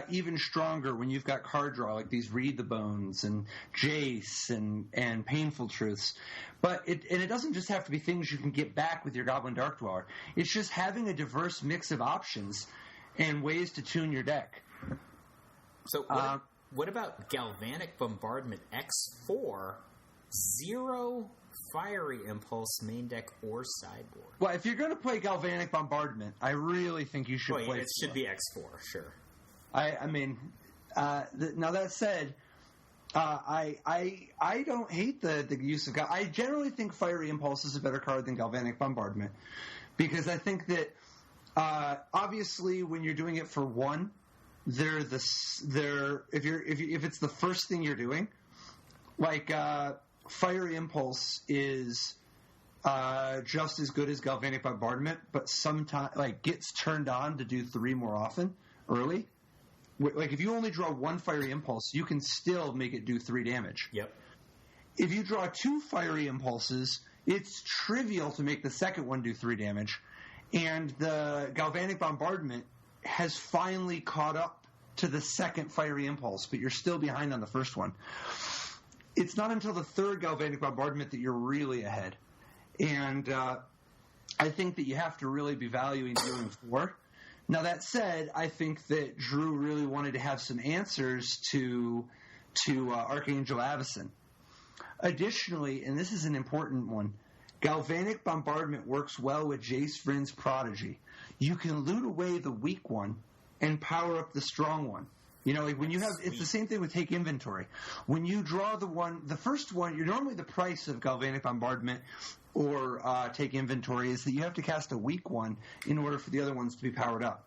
even stronger when you've got card draw like these Read the Bones and Jace and Painful Truths. But it doesn't just have to be things you can get back with your Goblin Dark Dweller. It's just having a diverse mix of options and ways to tune your deck. So what about Galvanic Bombardment X4, 0 Fiery Impulse main deck or sideboard? Well, if you're going to play Galvanic Bombardment, I really think you should play. It should be X4, sure. Now that said, I don't hate the use of. I generally think Fiery Impulse is a better card than Galvanic Bombardment, because I think that obviously when you're doing it for one, if it's the first thing you're doing, like Fiery Impulse is just as good as Galvanic Bombardment, but sometimes gets turned on to do 3 more often early. Like, if you only draw one Fiery Impulse, you can still make it do 3 damage. Yep. If you draw 2 Fiery Impulses, it's trivial to make the second one do 3 damage. And the Galvanic Bombardment has finally caught up to the second Fiery Impulse, but you're still behind on the first one. It's not until the third Galvanic Bombardment that you're really ahead. And I think that you have to really be valuing doing 4. Now, that said, I think that Drew really wanted to have some answers to Archangel Avacyn. Additionally, and this is an important one, Galvanic Bombardment works well with Jace Vryn's Prodigy. You can loot away the weak one and power up the strong one. You know, like when you have, it's the same thing with Take Inventory. When you draw the first one, you're normally the price of Galvanic Bombardment or Take Inventory is that you have to cast a weak one in order for the other ones to be powered up.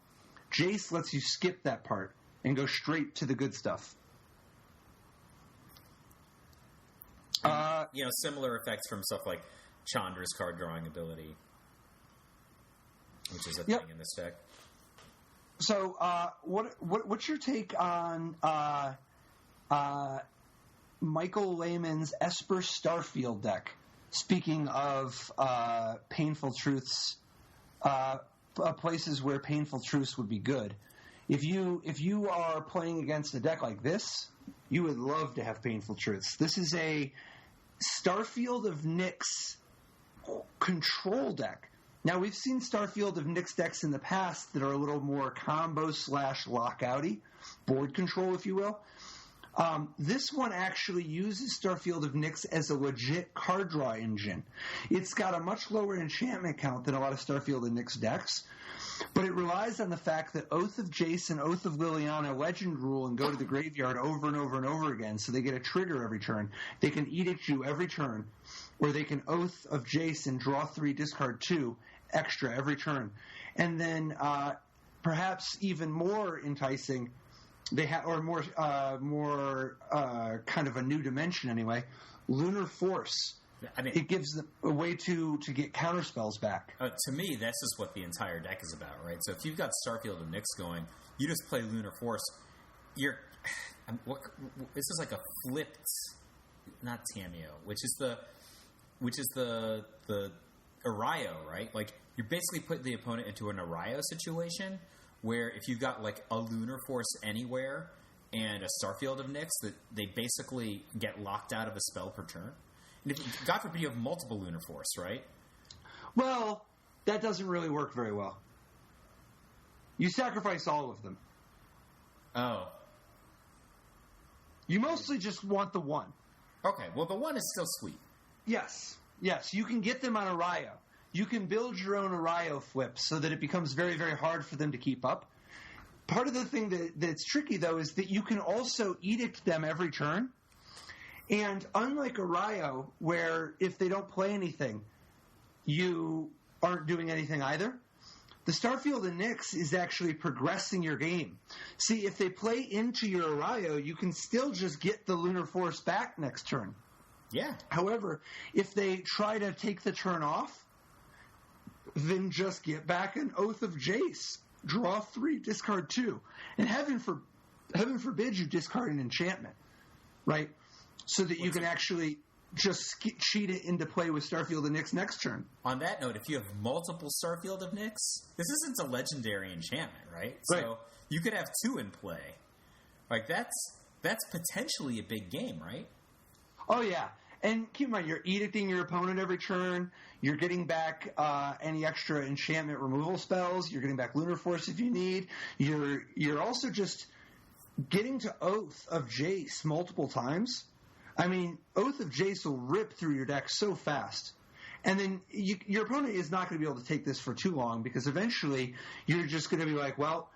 Jace lets you skip that part and go straight to the good stuff. Similar effects from stuff like Chandra's card drawing ability, which is a thing in this deck. So, what's your take on Michael Lehman's Esper Starfield deck? Speaking of Painful Truths, places where Painful Truths would be good. If you are playing against a deck like this, you would love to have Painful Truths. This is a Starfield of Nyx control deck. Now, we've seen Starfield of Nyx decks in the past that are a little more combo/lockouty, board control, if you will. This one actually uses Starfield of Nyx as a legit card draw engine. It's got a much lower enchantment count than a lot of Starfield of Nyx decks, but it relies on the fact that Oath of Jace and Oath of Liliana legend rule and go to the graveyard over and over and over again, so they get a trigger every turn. They can Edict you every turn, or they can Oath of Jace and draw 3, discard 2 extra every turn. And then perhaps even more enticing, or more kind of a new dimension anyway, Lunar Force. I mean, it gives them a way to get counterspells back. To me, this is what the entire deck is about, right? So if you've got Starfield of Nyx going, you just play Lunar Force. This is like a flipped, not Tameo, which is the Arayo, right? Like, you're basically putting the opponent into an Arayo situation where if you've got like a Lunar Force anywhere and a Starfield of Nyx, that they basically get locked out of a spell per turn. And if, God forbid, you have multiple Lunar Force, right? Well, that doesn't really work very well. You sacrifice all of them. Oh. You mostly just want the one. Okay, well, the one is still sweet. Yes, you can get them on Arayo. You can build your own Arayo flip so that it becomes very, very hard for them to keep up. Part of the thing that's tricky, though, is that you can also edict them every turn. And unlike Arayo, where if they don't play anything, you aren't doing anything either, the Starfield of Nyx is actually progressing your game. See, if they play into your Arayo, you can still just get the Lunar Force back next turn. Yeah. However, if they try to take the turn off, then just get back an Oath of Jace. Draw 3, discard 2. And heaven forbid you discard an enchantment, right? So that you can actually just cheat it into play with Starfield of Nyx next turn. On that note, if you have multiple Starfield of Nyx, this isn't a legendary enchantment, right? So you could have 2 in play. Like, that's potentially a big game, right? Oh, yeah. And keep in mind, you're edicting your opponent every turn. You're getting back any extra enchantment removal spells. You're getting back Lunar Force if you need. You're also just getting to Oath of Jace multiple times. I mean, Oath of Jace will rip through your deck so fast. And then your opponent is not going to be able to take this for too long, because eventually you're just going to be like, well,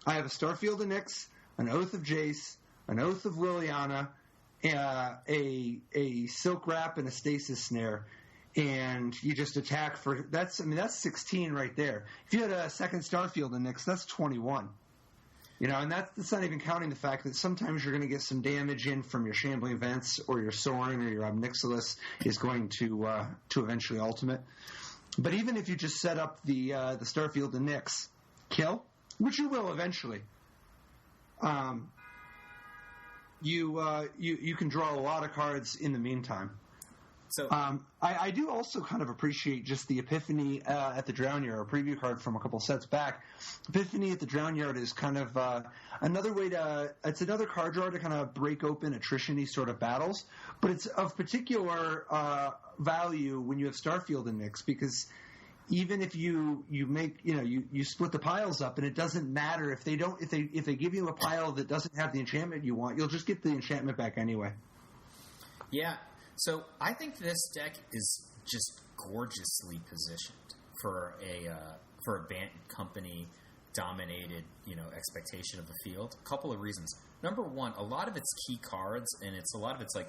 I have a Starfield of Nyx, an Oath of Jace, an Oath of Liliana, a Silk Wrap, and a Stasis Snare. And you just attack for – that's 16 right there. If you had a second Starfield of Nyx, that's 21. You know, and that's not even counting the fact that sometimes you're going to get some damage in from your Shambling Vents, or your Sorin, or your Obnixilis is going to eventually ultimate. But even if you just set up the Starfield of Nyx, kill, which you will eventually, you can draw a lot of cards in the meantime. So I do also kind of appreciate just the Epiphany at the Drown Yard, a preview card from a couple sets back. Epiphany at the Drown Yard is kind of another way it's another card draw to kind of break open attrition-y sort of battles, but it's of particular value when you have Starfield in mix, because even if you make, you split the piles up, and it doesn't matter if they give you a pile that doesn't have the enchantment you want, you'll just get the enchantment back anyway. Yeah. So I think this deck is just gorgeously positioned for a Bant company dominated, expectation of the field. A couple of reasons. Number one, a lot of its key cards, and a lot of its like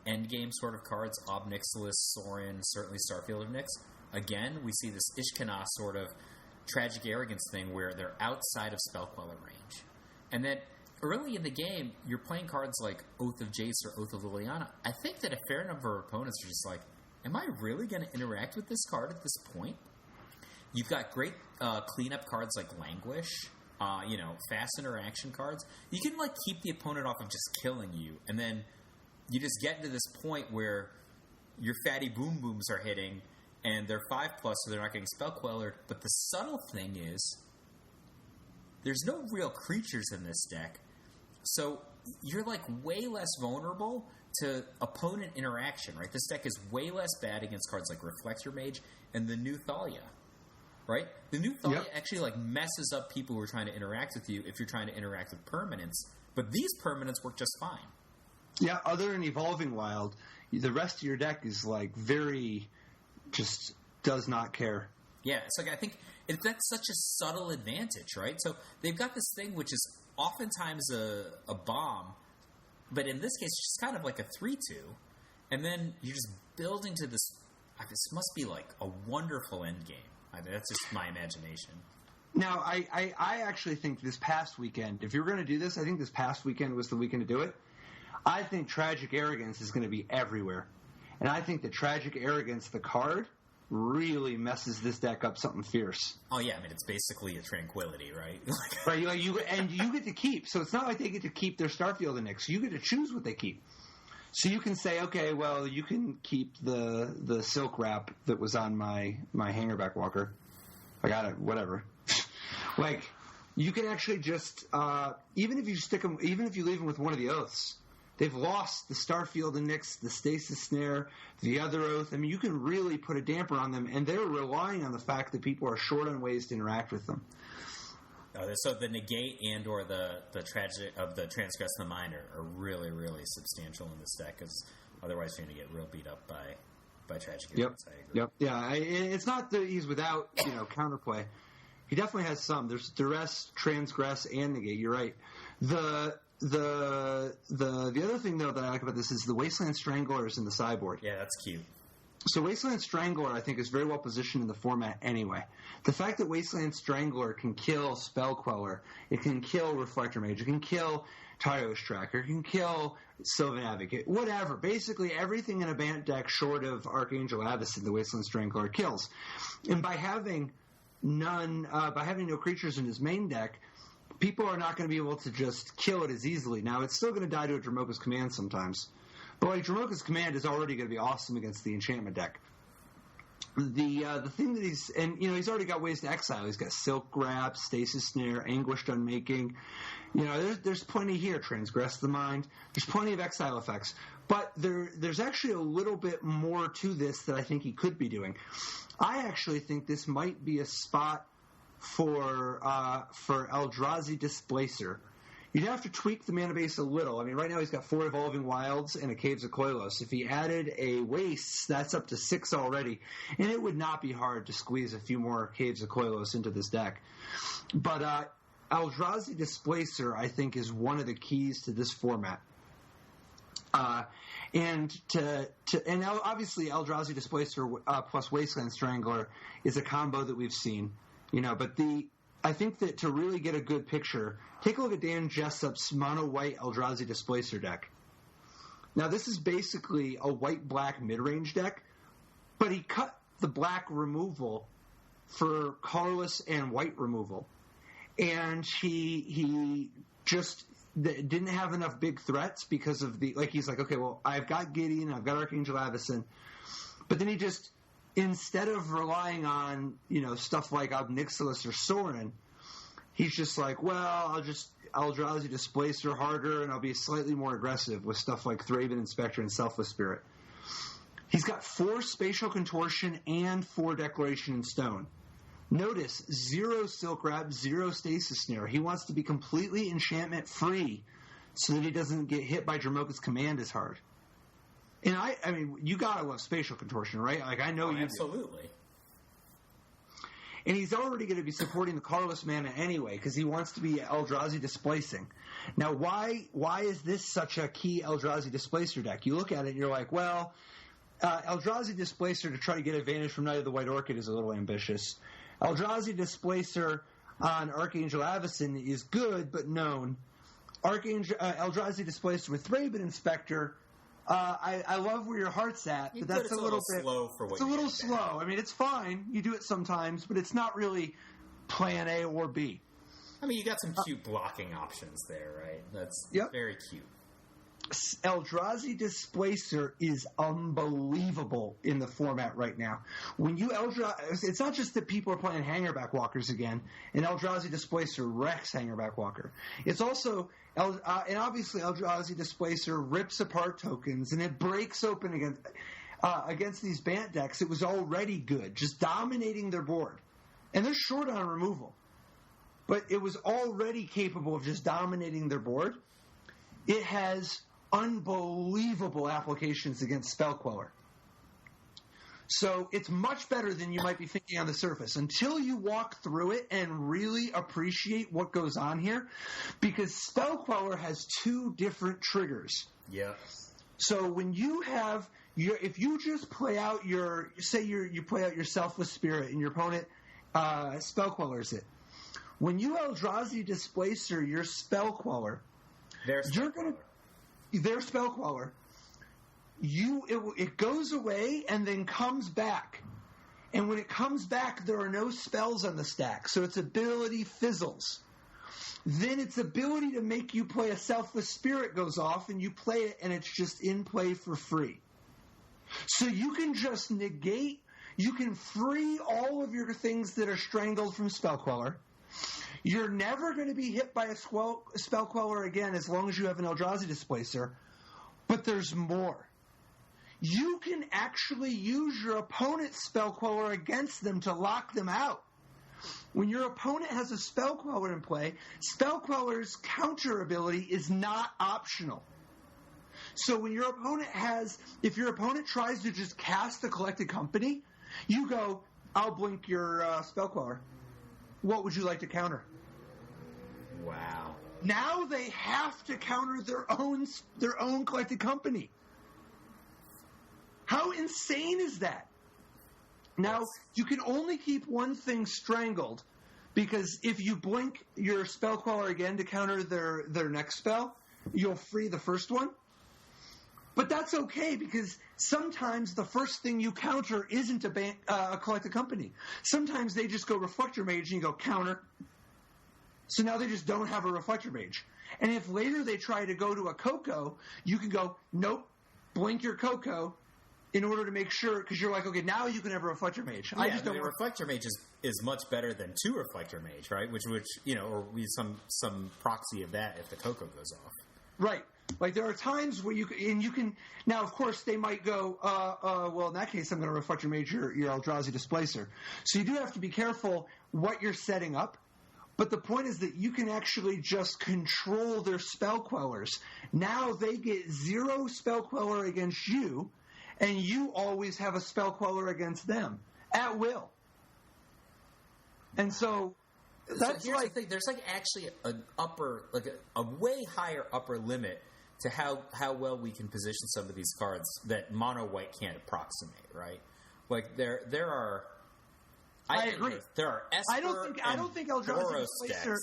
end game sort of cards, Ob Nixilis, Sorin, certainly Starfield of Nyx. Again, we see this Ishkanah sort of Tragic Arrogance thing where they're outside of Spellqueller range. And then early in the game, you're playing cards like Oath of Jace or Oath of Liliana. I think that a fair number of opponents are just like, am I really going to interact with this card at this point? You've got great cleanup cards like Languish, fast interaction cards. You can keep the opponent off of just killing you, and then you just get to this point where your fatty boom booms are hitting, and they're 5+, so they're not getting Spellquellered. But the subtle thing is, there's no real creatures in this deck. So you're way less vulnerable to opponent interaction, right? This deck is way less bad against cards like Reflector Mage and the new Thalia, right? The new Thalia actually messes up people who are trying to interact with you if you're trying to interact with permanents. But these permanents work just fine. Yeah, other than Evolving Wild, the rest of your deck is very just does not care. Yeah, it's I think that's such a subtle advantage, right? So they've got this thing which is oftentimes a bomb, but in this case, it's just kind of like a 3/2, and then you're just building to this. This must be a wonderful end game. That's just my imagination. Now, I actually think this past weekend, if you're going to do this, I think this past weekend was the weekend to do it. I think Tragic Arrogance is going to be everywhere, and I think that Tragic Arrogance, the card, really messes this deck up something fierce. Oh yeah, it's basically a Tranquility, right? Right, you get to keep. So it's not like they get to keep their Starfield in Nyx. You get to choose what they keep. So you can say, okay, well, you can keep the silk wrap that was on my Hangerback Walker. I got it, whatever. You can actually just even if you leave them with one of the oaths. They've lost the Starfield and Nyx, the Stasis Snare, the other oath. You can really put a damper on them, and they're relying on the fact that people are short on ways to interact with them. So the negate and or the tragic of the transgress the mind are really, really substantial in this deck, because otherwise you're going to get real beat up by Tragic Arrogance. I agree. Yep. Yeah, it's not that he's without counterplay. He definitely has some. There's duress, transgress, and negate. You're right. The other thing, though, that I like about this is the Wasteland Strangler is in the sideboard. Yeah, that's cute. So Wasteland Strangler, I think, is very well positioned in the format anyway. The fact that Wasteland Strangler can kill Spellqueller, it can kill Reflector Mage, it can kill Tyros Tracker, it can kill Sylvan Advocate, whatever. Basically, everything in a Bant deck short of Archangel Avacyn, the Wasteland Strangler kills. And by having no creatures in his main deck, people are not going to be able to just kill it as easily. Now, it's still going to die to a Dromoka's Command sometimes. But Dromoka's Command is already going to be awesome against the enchantment deck. The thing that he's already got ways to exile. He's got Silk Grab, Stasis Snare, Anguished Unmaking. There's plenty here. Transgress the Mind. There's plenty of exile effects. But there's actually a little bit more to this that I think he could be doing. I actually think this might be a spot for Eldrazi Displacer. You'd have to tweak the mana base a little. Right now he's got 4 Evolving Wilds and a Caves of Koilos. If he added a Wastes, that's up to 6 already. And it would not be hard to squeeze a few more Caves of Koilos into this deck. But Eldrazi Displacer, I think, is one of the keys to this format. And obviously Eldrazi Displacer plus Wasteland Strangler is a combo that we've seen. But I think that to really get a good picture, take a look at Dan Jessup's mono-white Eldrazi Displacer deck. Now, this is basically a white-black mid-range deck, but he cut the black removal for colorless and white removal. And he just didn't have enough big threats because of he's like, okay, well, I've got Gideon, I've got Archangel Avacyn, but then he just, instead of relying on, stuff like Obnixilis or Sorin, he's just like, well, I'll Eldrazi Displacer harder, and I'll be slightly more aggressive with stuff like Thraben Inspector and Selfless Spirit. He's got 4 Spatial Contortion and 4 Declaration in Stone. Notice, 0 Silk Wrap, 0 Stasis Snare. He wants to be completely enchantment free so that he doesn't get hit by Dromoka's Command as hard. And I mean, you gotta love Spatial Contortion, right? Like, I know you absolutely. Do. And he's already going to be supporting the Carlos mana anyway, because he wants to be Eldrazi Displacing. Now, why is this such a key Eldrazi Displacer deck? You look at it and you're like, well, Eldrazi Displacer to try to get advantage from Knight of the White Orchid is a little ambitious. Eldrazi Displacer on Archangel Avacyn is good, but known. Eldrazi Displacer with Thraben Inspector, I love where your heart's at, but that's a little bit slow for what it's a little slow. I mean, it's fine. You do it sometimes, but it's not really plan A or B. I mean, you got some cute blocking options there, right? That's very cute. Eldrazi Displacer is unbelievable in the format right now. When you it's not just that people are playing Hangerback Walkers again, and Eldrazi Displacer wrecks Hangerback Walker. It's also, and obviously Eldrazi Displacer rips apart tokens, and it breaks open against these Bant decks. It was already good, just dominating their board. And they're short on removal. But it was already capable of just dominating their board. It has unbelievable applications against Spellqueller. So it's much better than you might be thinking on the surface until you walk through it and really appreciate what goes on here, because Spellqueller has 2 different triggers. Yeah. So when you have if you just play out you play out your Selfless Spirit and your opponent Spellquellers it. When you Eldrazi Displacer your Spellqueller, their Spellqueller, it goes away and then comes back. And when it comes back, there are no spells on the stack, so its ability fizzles. Then its ability to make you play a Selfless Spirit goes off, and you play it, and it's just in play for free. So you can just negate, you can free all of your things that are strangled from Spellqueller. You're never going to be hit by a Spellqueller again as long as you have an Eldrazi Displacer. But there's more. You can actually use your opponent's Spellqueller against them to lock them out. When your opponent has a Spellqueller in play, Spellqueller's counter ability is not optional. So when your opponent if your opponent tries to just cast a Collected Company, you go, I'll blink your Spellqueller. What would you like to counter? Wow. Now they have to counter their own Collected Company. How insane is that? Now, you can only keep one thing strangled, because if you blink your Spellqueller again to counter their next spell, you'll free the first one. But that's okay, because sometimes the first thing you counter isn't a Collected Company. Sometimes they just go Reflector Mage and you go counter. So now they just don't have a Reflector Mage. And if later they try to go to a Coco, you can go, nope, blink your Coco in order to make sure, because you're like, okay, now you can have a Reflector Mage. Yeah, a Reflector Mage is much better than 2 Reflector Mage, right? Which or we some proxy of that if the Coco goes off. Right. Like, there are times where you can, now, of course, they might go, well, in that case, I'm going to Reflector Mage your Eldrazi Displacer. So you do have to be careful what you're setting up. But the point is that you can actually just control their Spellquellers. Now they get 0 Spellqueller against you, and you always have a Spellqueller against them at will. And so that's here's the thing. There's actually a way higher upper limit to how well we can position some of these cards that mono white can't approximate, right? Like there are. I agree. There are Esper I don't think Eldrazi Displacer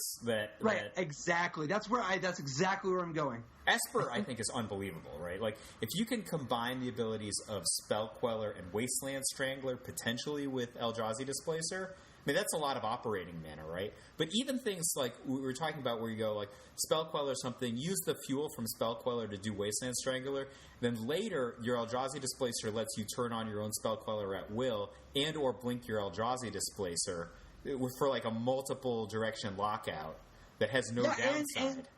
exactly. That's exactly where I'm going. Esper, I think, is unbelievable, right? Like, if you can combine the abilities of Spellqueller and Wasteland Strangler potentially with Eldrazi Displacer, mean, that's a lot of operating mana, right? But even things like we were talking about where you go, like, Spell Queller something, use the fuel from Spell Queller to do Wasteland Strangler, then later your Eldrazi Displacer lets you turn on your own Spell Queller at will and or blink your Eldrazi Displacer for, like, a multiple direction lockout that has no downside.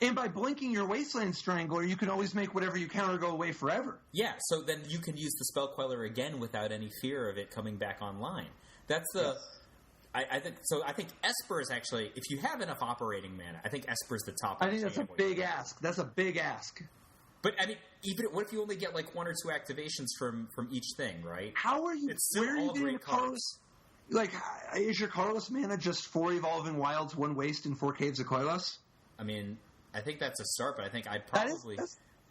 And by blinking your Wasteland Strangler, you can always make whatever you counter go away forever. Yeah, so then you can use the Spell Queller again without any fear of it coming back online. That's the... Yes. I think so. I think Esper is actually, if you have enough operating mana, I think Esper is the top. I think that's a big ask. That's a big ask. But I mean, even what if you only get like 1 or 2 activations from each thing, right? How are you? It's still where are all you great cards. Like, is your colorless mana just 4 Evolving Wilds, 1 Waste, and 4 Caves of Colorless? I mean, I think that's a start, but I think I'd probably,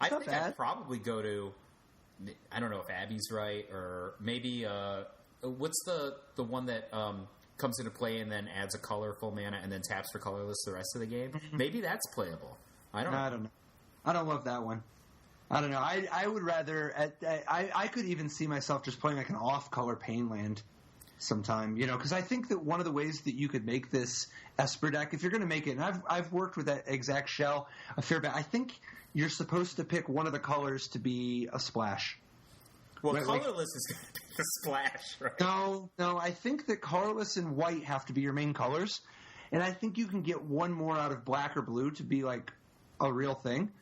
I'd probably go to, I don't know if Abby's right, or maybe what's the one that comes into play and then adds a colorful mana and then taps for colorless the rest of the game? Mm-hmm. Maybe that's playable. I don't know. I don't love that one. I don't know. I would rather. I could even see myself just playing like an off-color Painland sometime, because I think that one of the ways that you could make this Esper deck, if you're going to make it, and I've worked with that exact shell a fair bit, I think you're supposed to pick one of the colors to be a splash. Well, right, colorless is going to be the splash, right? No. I think that colorless and white have to be your main colors, and I think you can get one more out of black or blue to be like a real thing.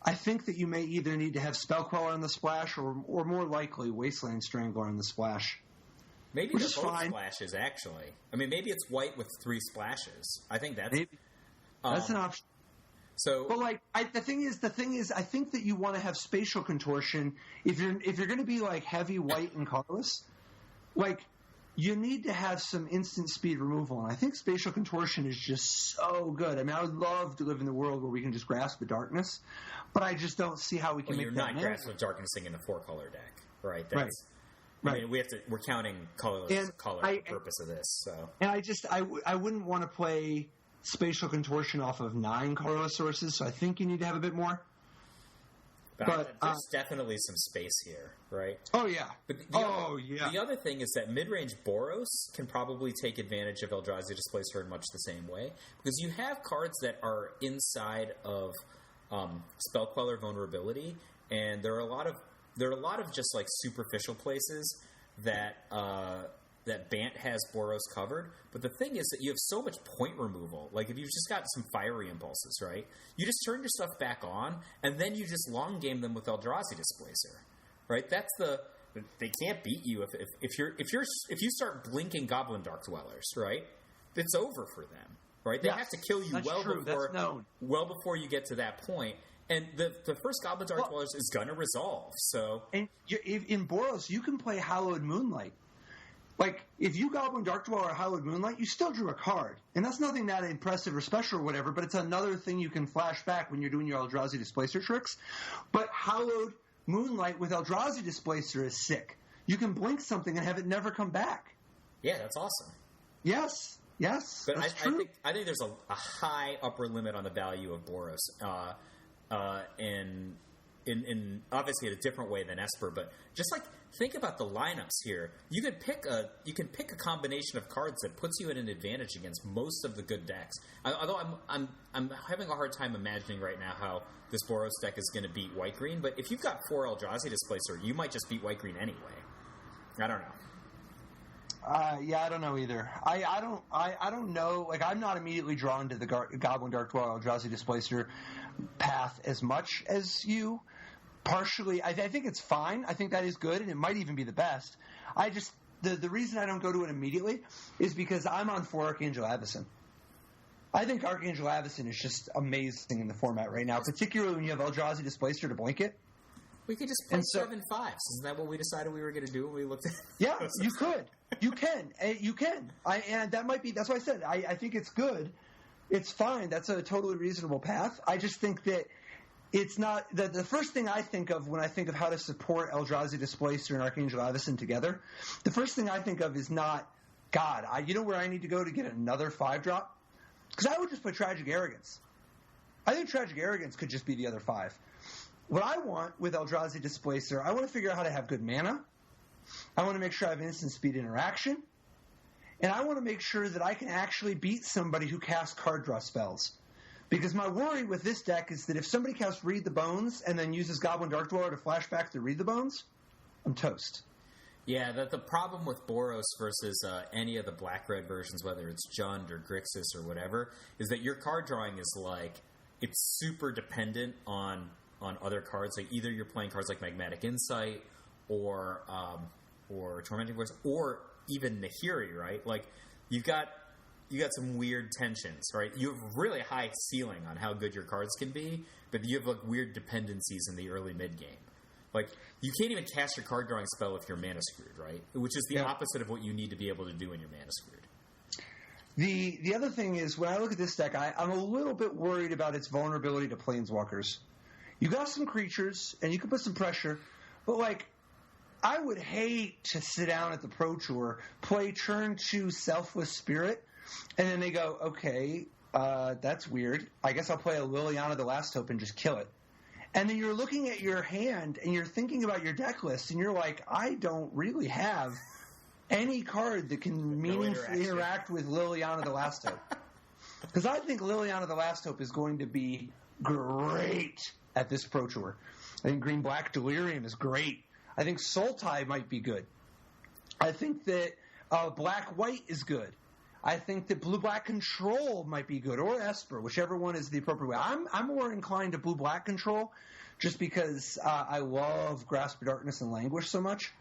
I think that you may either need to have Spell Queller on the splash or more likely Wasteland Strangler on the splash. Maybe they're both splashes, actually. I mean, maybe it's white with 3 splashes. I think that's... Maybe. That's an option. So, but like, the thing is, I think that you want to have spatial contortion if you're going to be like heavy white and colorless. Like, you need to have some instant speed removal, and I think spatial contortion is just so good. I mean, I would love to live in the world where we can just grasp the darkness, but I just don't see how we can make that. You're not grasping darkness in a 4-color deck, right? That's, right. I mean, we're counting colorless for the purpose of this. So, and I wouldn't want to play spatial contortion off of 9 colorless sources, so I think you need to have a bit more. But there's definitely some space here, right? Oh, yeah. But the other thing is that mid-range Boros can probably take advantage of Eldrazi Displacer in much the same way, because you have cards that are inside of Spell Queller vulnerability, and there are a lot of just like superficial places that that Bant has Boros covered. But the thing is that you have so much point removal. Like, if you've just got some fiery impulses, right? You just turn your stuff back on, and then you just long game them with Eldrazi Displacer, right? They can't beat you if you start blinking Goblin Dark Dwellers, right? It's over for them, right? They have to kill you well before you get to that point. And the first Goblin Dark Dwellers is going to resolve. So, and in Boros, you can play Hallowed Moonlight. Like, if you Goblin Dark Dweller or Hallowed Moonlight, you still drew a card. And that's nothing that impressive or special or whatever, but it's another thing you can flash back when you're doing your Eldrazi Displacer tricks. But Hallowed Moonlight with Eldrazi Displacer is sick. You can blink something and have it never come back. Yeah, that's awesome. Yes, but that's true. I think there's a high upper limit on the value of Boros. In obviously in a different way than Esper, but just like think about the lineups here. You can pick a combination of cards that puts you at an advantage against most of the good decks. Although I'm having a hard time imagining right now how this Boros deck is going to beat white green. But if you've got 4 Eldrazi Displacer, you might just beat white green anyway. I don't know. Yeah, I don't know either. I don't know. Like, I'm not immediately drawn to the Goblin Dark Dweller Eldrazi Displacer path as much as you. Partially, I think it's fine. I think that is good, and it might even be the best. I just the reason I don't go to it immediately is because I'm on 4 Archangel Avacyn. I think Archangel Avacyn is just amazing in the format right now, particularly when you have Eldrazi Displacer to blink it. We could just play 7/5s. Isn't that what we decided we were going to do when we looked at it? Yeah, you could. You can. You can. And that might be – that's why I said I think it's good. It's fine. That's a totally reasonable path. I just think that it's not – the first thing I think of when I think of how to support Eldrazi Displacer and Archangel Avacyn together, the first thing I think of is not, God, you know where I need to go to get another 5-drop? Because I would just play Tragic Arrogance. I think Tragic Arrogance could just be the other 5. What I want with Eldrazi Displacer, I want to figure out how to have good mana. I want to make sure I have instant speed interaction. and I want to make sure that I can actually beat somebody who casts card draw spells. Because my worry with this deck is that if somebody casts Read the Bones and then uses Goblin Dark Dweller to flashback to Read the Bones, I'm toast. Yeah, the problem with Boros versus any of the black-red versions, whether it's Jund or Grixis or whatever, is that your card drawing is like, it's super dependent on other cards. Like either you're playing cards like Magmatic Insight or Tormenting Voice or even Nahiri, right? Like you got some weird tensions, right? You have a really high ceiling on how good your cards can be, but you have like weird dependencies in the early mid game. Like you can't even cast your card drawing spell if you're mana screwed, right? Which is the opposite of what you need to be able to do when you're mana screwed. The other thing is when I look at this deck, I'm a little bit worried about its vulnerability to Planeswalkers. You got some creatures and you can put some pressure, but like I would hate to sit down at the Pro Tour, play turn 2 Selfless Spirit, and then they go, okay, that's weird. I guess I'll play a Liliana the Last Hope and just kill it. And then you're looking at your hand and you're thinking about your deck list and you're like, I don't really have any card that can meaningfully interact with Liliana the Last Hope. Because I think Liliana the Last Hope is going to be great at this Pro Tour. I think Green-Black Delirium is great. I think Sultai might be good. I think that Black-White is good. I think that Blue-Black Control might be good, or Esper, whichever one is the appropriate way. I'm more inclined to Blue-Black Control just because I love Grasp of Darkness and Languish so much.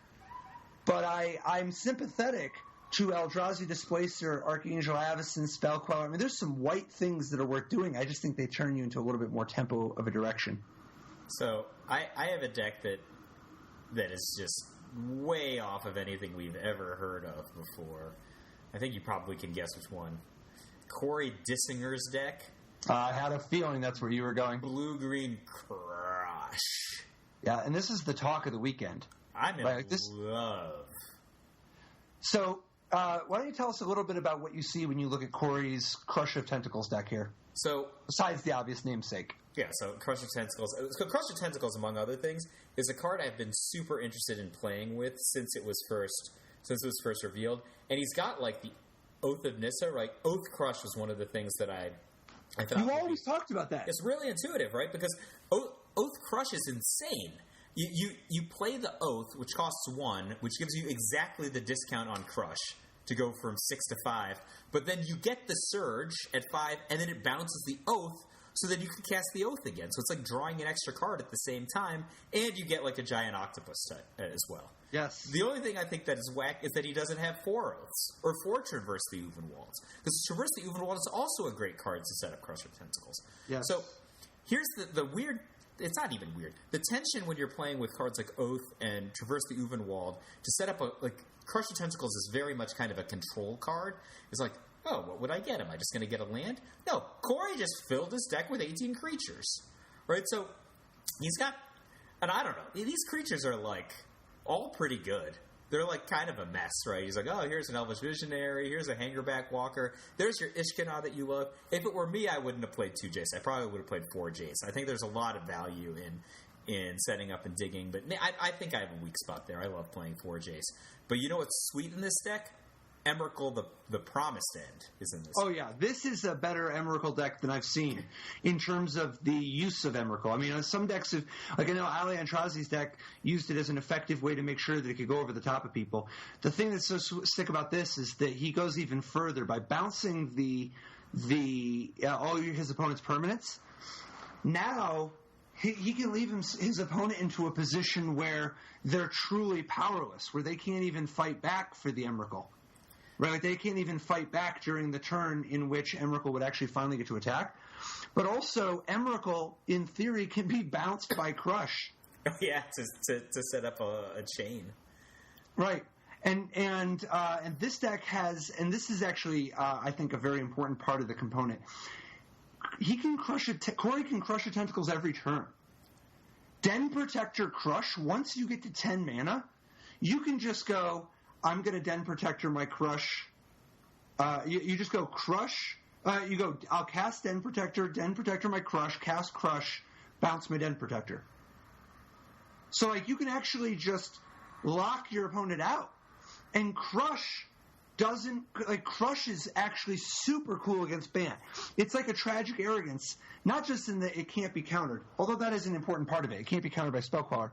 But I'm sympathetic to Eldrazi Displacer, Archangel Avacyn, Spell Queller. I mean, there's some white things that are worth doing. I just think they turn you into a little bit more tempo of a direction. So I have a deck that is just way off of anything we've ever heard of before. I think you probably can guess which one. Corey Dissinger's deck. I had a feeling that's where you were going. Blue-Green Crush. Yeah, and this is the talk of the weekend. I'm in love. So, why don't you tell us a little bit about what you see when you look at Corey's Crush of Tentacles deck here? So, besides the obvious namesake. Yeah, so Crush of Tentacles. So Crush of Tentacles, among other things, is a card I've been super interested in playing with since it was first revealed. And he's got, like, the Oath of Nissa, right? Oath Crush was one of the things that I thought... You always talked about that. It's really intuitive, right? Because Oath Crush is insane. You play the Oath, which costs 1, which gives you exactly the discount on Crush to go from 6 to 5. But then you get the Surge at 5, and then it bounces the Oath, so then you can cast the Oath again. So it's like drawing an extra card at the same time, and you get like a giant octopus as well. Yes. The only thing I think that is whack is that he doesn't have 4 Oaths, or 4 Traverse the Uvenwalds. Because Traverse the Uvenwald is also a great card to set up Crush of Tentacles. Yes. So here's the weird... It's not even weird. The tension when you're playing with cards like Oath and Traverse the Uvenwald to set up Crush of Tentacles is very much kind of a control card. It's like, oh, what would I get? Am I just going to get a land? No, Corey just filled his deck with 18 creatures, right? So he's got, and I don't know, these creatures are like all pretty good. They're like kind of a mess, right? He's like, oh, here's an Elvish Visionary, here's a Hangerback Walker, there's your Ishkanah that you love. If it were me, I wouldn't have played 2 Jace. I probably would have played 4 Jace. I think there's a lot of value in setting up and digging, but I think I have a weak spot there. I love playing 4 Jace. But you know what's sweet in this deck? Emrakul, the Promised End, is in this. Oh, yeah. This is a better Emrakul deck than I've seen in terms of the use of Emrakul. I mean, some decks have, like I know Ali Antrazi's deck used it as an effective way to make sure that it could go over the top of people. The thing that's so sick about this is that he goes even further by bouncing all his opponent's permanents. Now he can leave his opponent into a position where they're truly powerless, where they can't even fight back for the Emrakul. Right, like they can't even fight back during the turn in which Emrakul would actually finally get to attack. But also, Emrakul, in theory, can be bounced by Crush. Yeah, to set up a chain. Right, and this deck has, and this is actually, I think, a very important part of the component. He can Corey can crush your tentacles every turn. Den Protector Crush. Once you get to 10 mana, you can just go, I'm going to Den Protector my Crush. You just go Crush. You go, I'll cast Den Protector my Crush, cast Crush, bounce my Den Protector. So, like, you can actually just lock your opponent out. And Crush doesn't like Crush is actually super cool against ban. It's like a Tragic Arrogance, not just in that it can't be countered, although that is an important part of it. It can't be countered by Spellcaller.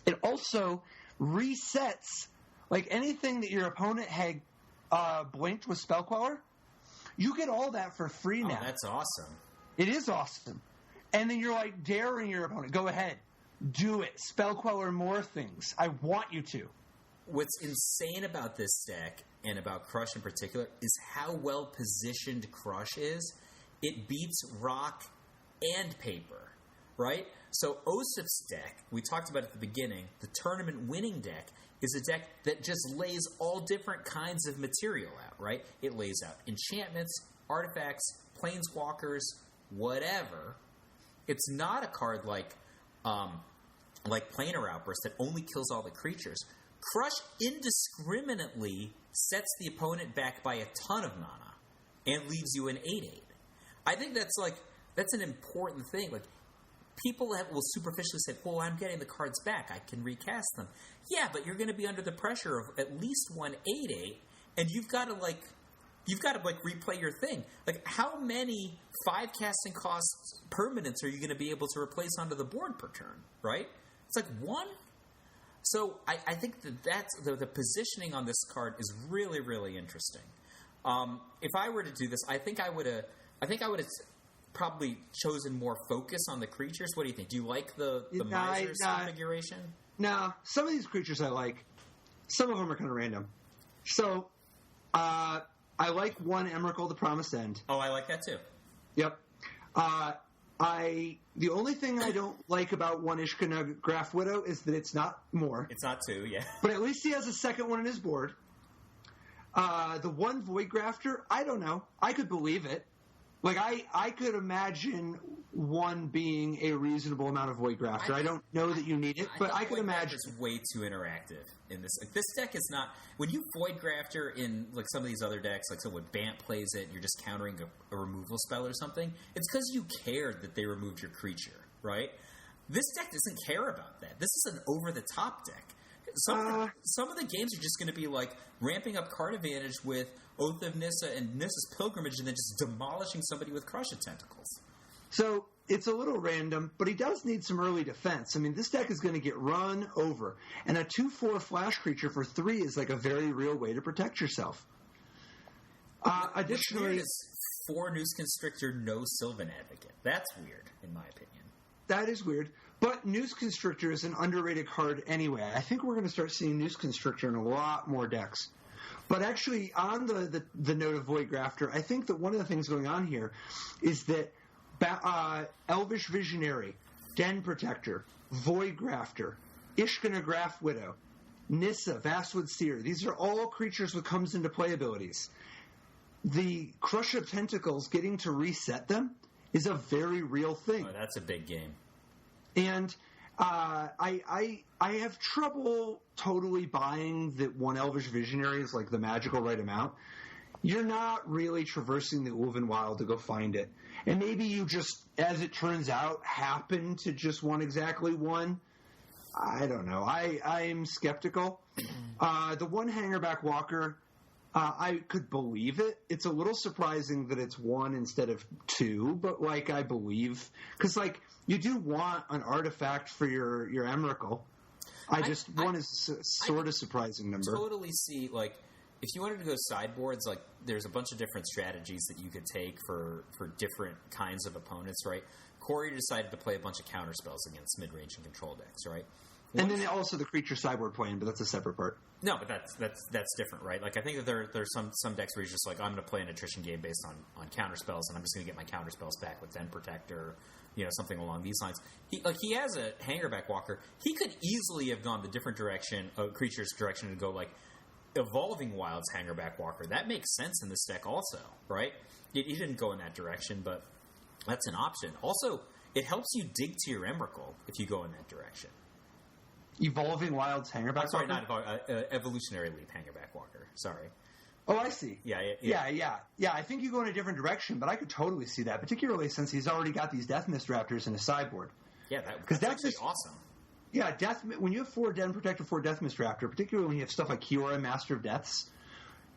It also resets like anything that your opponent had blinked with Spellcaller. You get all that for free now. Oh, that's awesome. It is awesome. And then you're like daring your opponent, go ahead, do it, Spellcaller more things. I want you to. What's insane about this deck, and about Crush in particular, is how well positioned Crush is. It beats Rock and Paper, right? So Osyp's deck, we talked about at the beginning, the tournament winning deck, is a deck that just lays all different kinds of material out, right? It lays out enchantments, artifacts, planeswalkers, whatever. It's not a card like Planar Outburst that only kills all the creatures. Crush indiscriminately sets the opponent back by a ton of mana and leaves you an 8/8. I think that's an important thing. Like, people will superficially say, well, I'm getting the cards back, I can recast them. Yeah, but you're going to be under the pressure of at least one 8/8, and you've got to replay your thing. Like, how many 5 casting cost permanents are you going to be able to replace onto the board per turn, right? It's like 1. So I think that's the positioning on this card is really, really interesting. If I were to do this, I think I would have probably chosen more focus on the creatures. What do you think? Do you like the Misers configuration? No, some of these creatures I like. Some of them are kind of random. So, I like one Emrakul, the Promised End. Oh, I like that too. Yep. The only thing I don't like about one Ishkana Graf Widow is that it's not more. It's not 2, yeah. But at least he has a second one on his board. The one Void Grafter, I don't know. I could believe it. Like, I could imagine one being a reasonable amount of Void Grafter. I don't know that you need it, but I could imagine. It's way too interactive in this. Like, this deck is not... When you Void Grafter in, like, some of these other decks, like, so when Bant plays it, you're just countering a removal spell or something, it's because you cared that they removed your creature, right? This deck doesn't care about that. This is an over-the-top deck. Some of the games are just going to be like ramping up card advantage with Oath of Nissa and Nissa's Pilgrimage and then just demolishing somebody with Crush of Tentacles. So it's a little random, but he does need some early defense. I mean, this deck is going to get run over. And a 2/4 flash creature for 3 is like a very real way to protect yourself. Additionally, is 4 Noose Constrictor, no Sylvan Advocate. That's weird, in my opinion. That is weird. But Noose Constrictor is an underrated card anyway. I think we're going to start seeing Noose Constrictor in a lot more decks. But actually, on the note of Void Grafter, I think that one of the things going on here is that Elvish Visionary, Den Protector, Void Grafter, Ishkana Graf Widow, Nissa, Vastwood Seer, these are all creatures with comes into play abilities. The Crush of Tentacles, getting to reset them, is a very real thing. Oh, that's a big game. And I have trouble totally buying that one Elvish Visionary is like the magical right amount. You're not really traversing the Ulven Wild to go find it. And maybe you just, as it turns out, happen to just want exactly one. I don't know. I'm skeptical. The one Hangerback Walker, I could believe it. It's a little surprising that it's 1 instead of 2, but, like, I believe. Because, like, you do want an artifact for your Emrakul. One is sort of surprising number. Totally see, like, if you wanted to go sideboards, like, there's a bunch of different strategies that you could take for different kinds of opponents, right? Corey decided to play a bunch of counterspells against mid-range and control decks, right? And then also the creature sideboard playing, but that's a separate part. No, but that's different, right? Like, I think that there's some decks where you're just like, I'm going to play an attrition game based on counterspells, and I'm just going to get my counterspells back with Den Protector, something along these lines. He has a Hangerback Walker. He could easily have gone the different direction, creature's direction, and go like Evolving Wilds Hangerback Walker. That makes sense in this deck also, right? He didn't go in that direction, but that's an option. Also, it helps you dig to your Emrakul if you go in that direction. Evolving Wilds Hangerback Walker? Not Evolutionary Leap Hangerback Walker. Sorry. Oh, I see. Yeah. I think you go in a different direction, but I could totally see that, particularly since he's already got these Death Mist Raptors in his sideboard. Yeah, that's actually awesome. Yeah, when you have 4 Den Protector, 4 Death Mist Raptor, particularly when you have stuff like Kiora, Master of Deaths,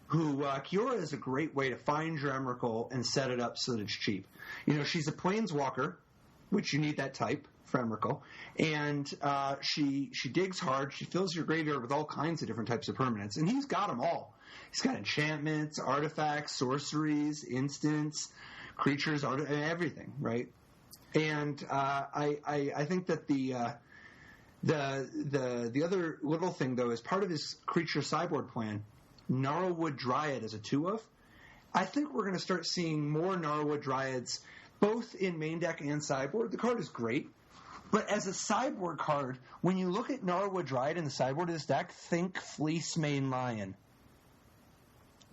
who Kiora is a great way to find your Emrakul and set it up so that it's cheap. She's a planeswalker, which you need that type for Emrakul, and she digs hard. She fills your graveyard with all kinds of different types of permanents, and he's got them all. He's got enchantments, artifacts, sorceries, instants, creatures, everything, right? And I think that the other little thing, though, is part of his creature sideboard plan, Gnarlwood Dryad as a 2-of. I think we're going to start seeing more Gnarlwood Dryads, both in main deck and sideboard. The card is great, but as a sideboard card, when you look at Gnarlwood Dryad in the sideboard of this deck, think Fleecemane Lion.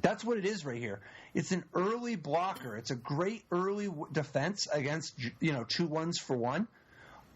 That's what it is right here. It's an early blocker. It's a great early defense against 2/1s for 1,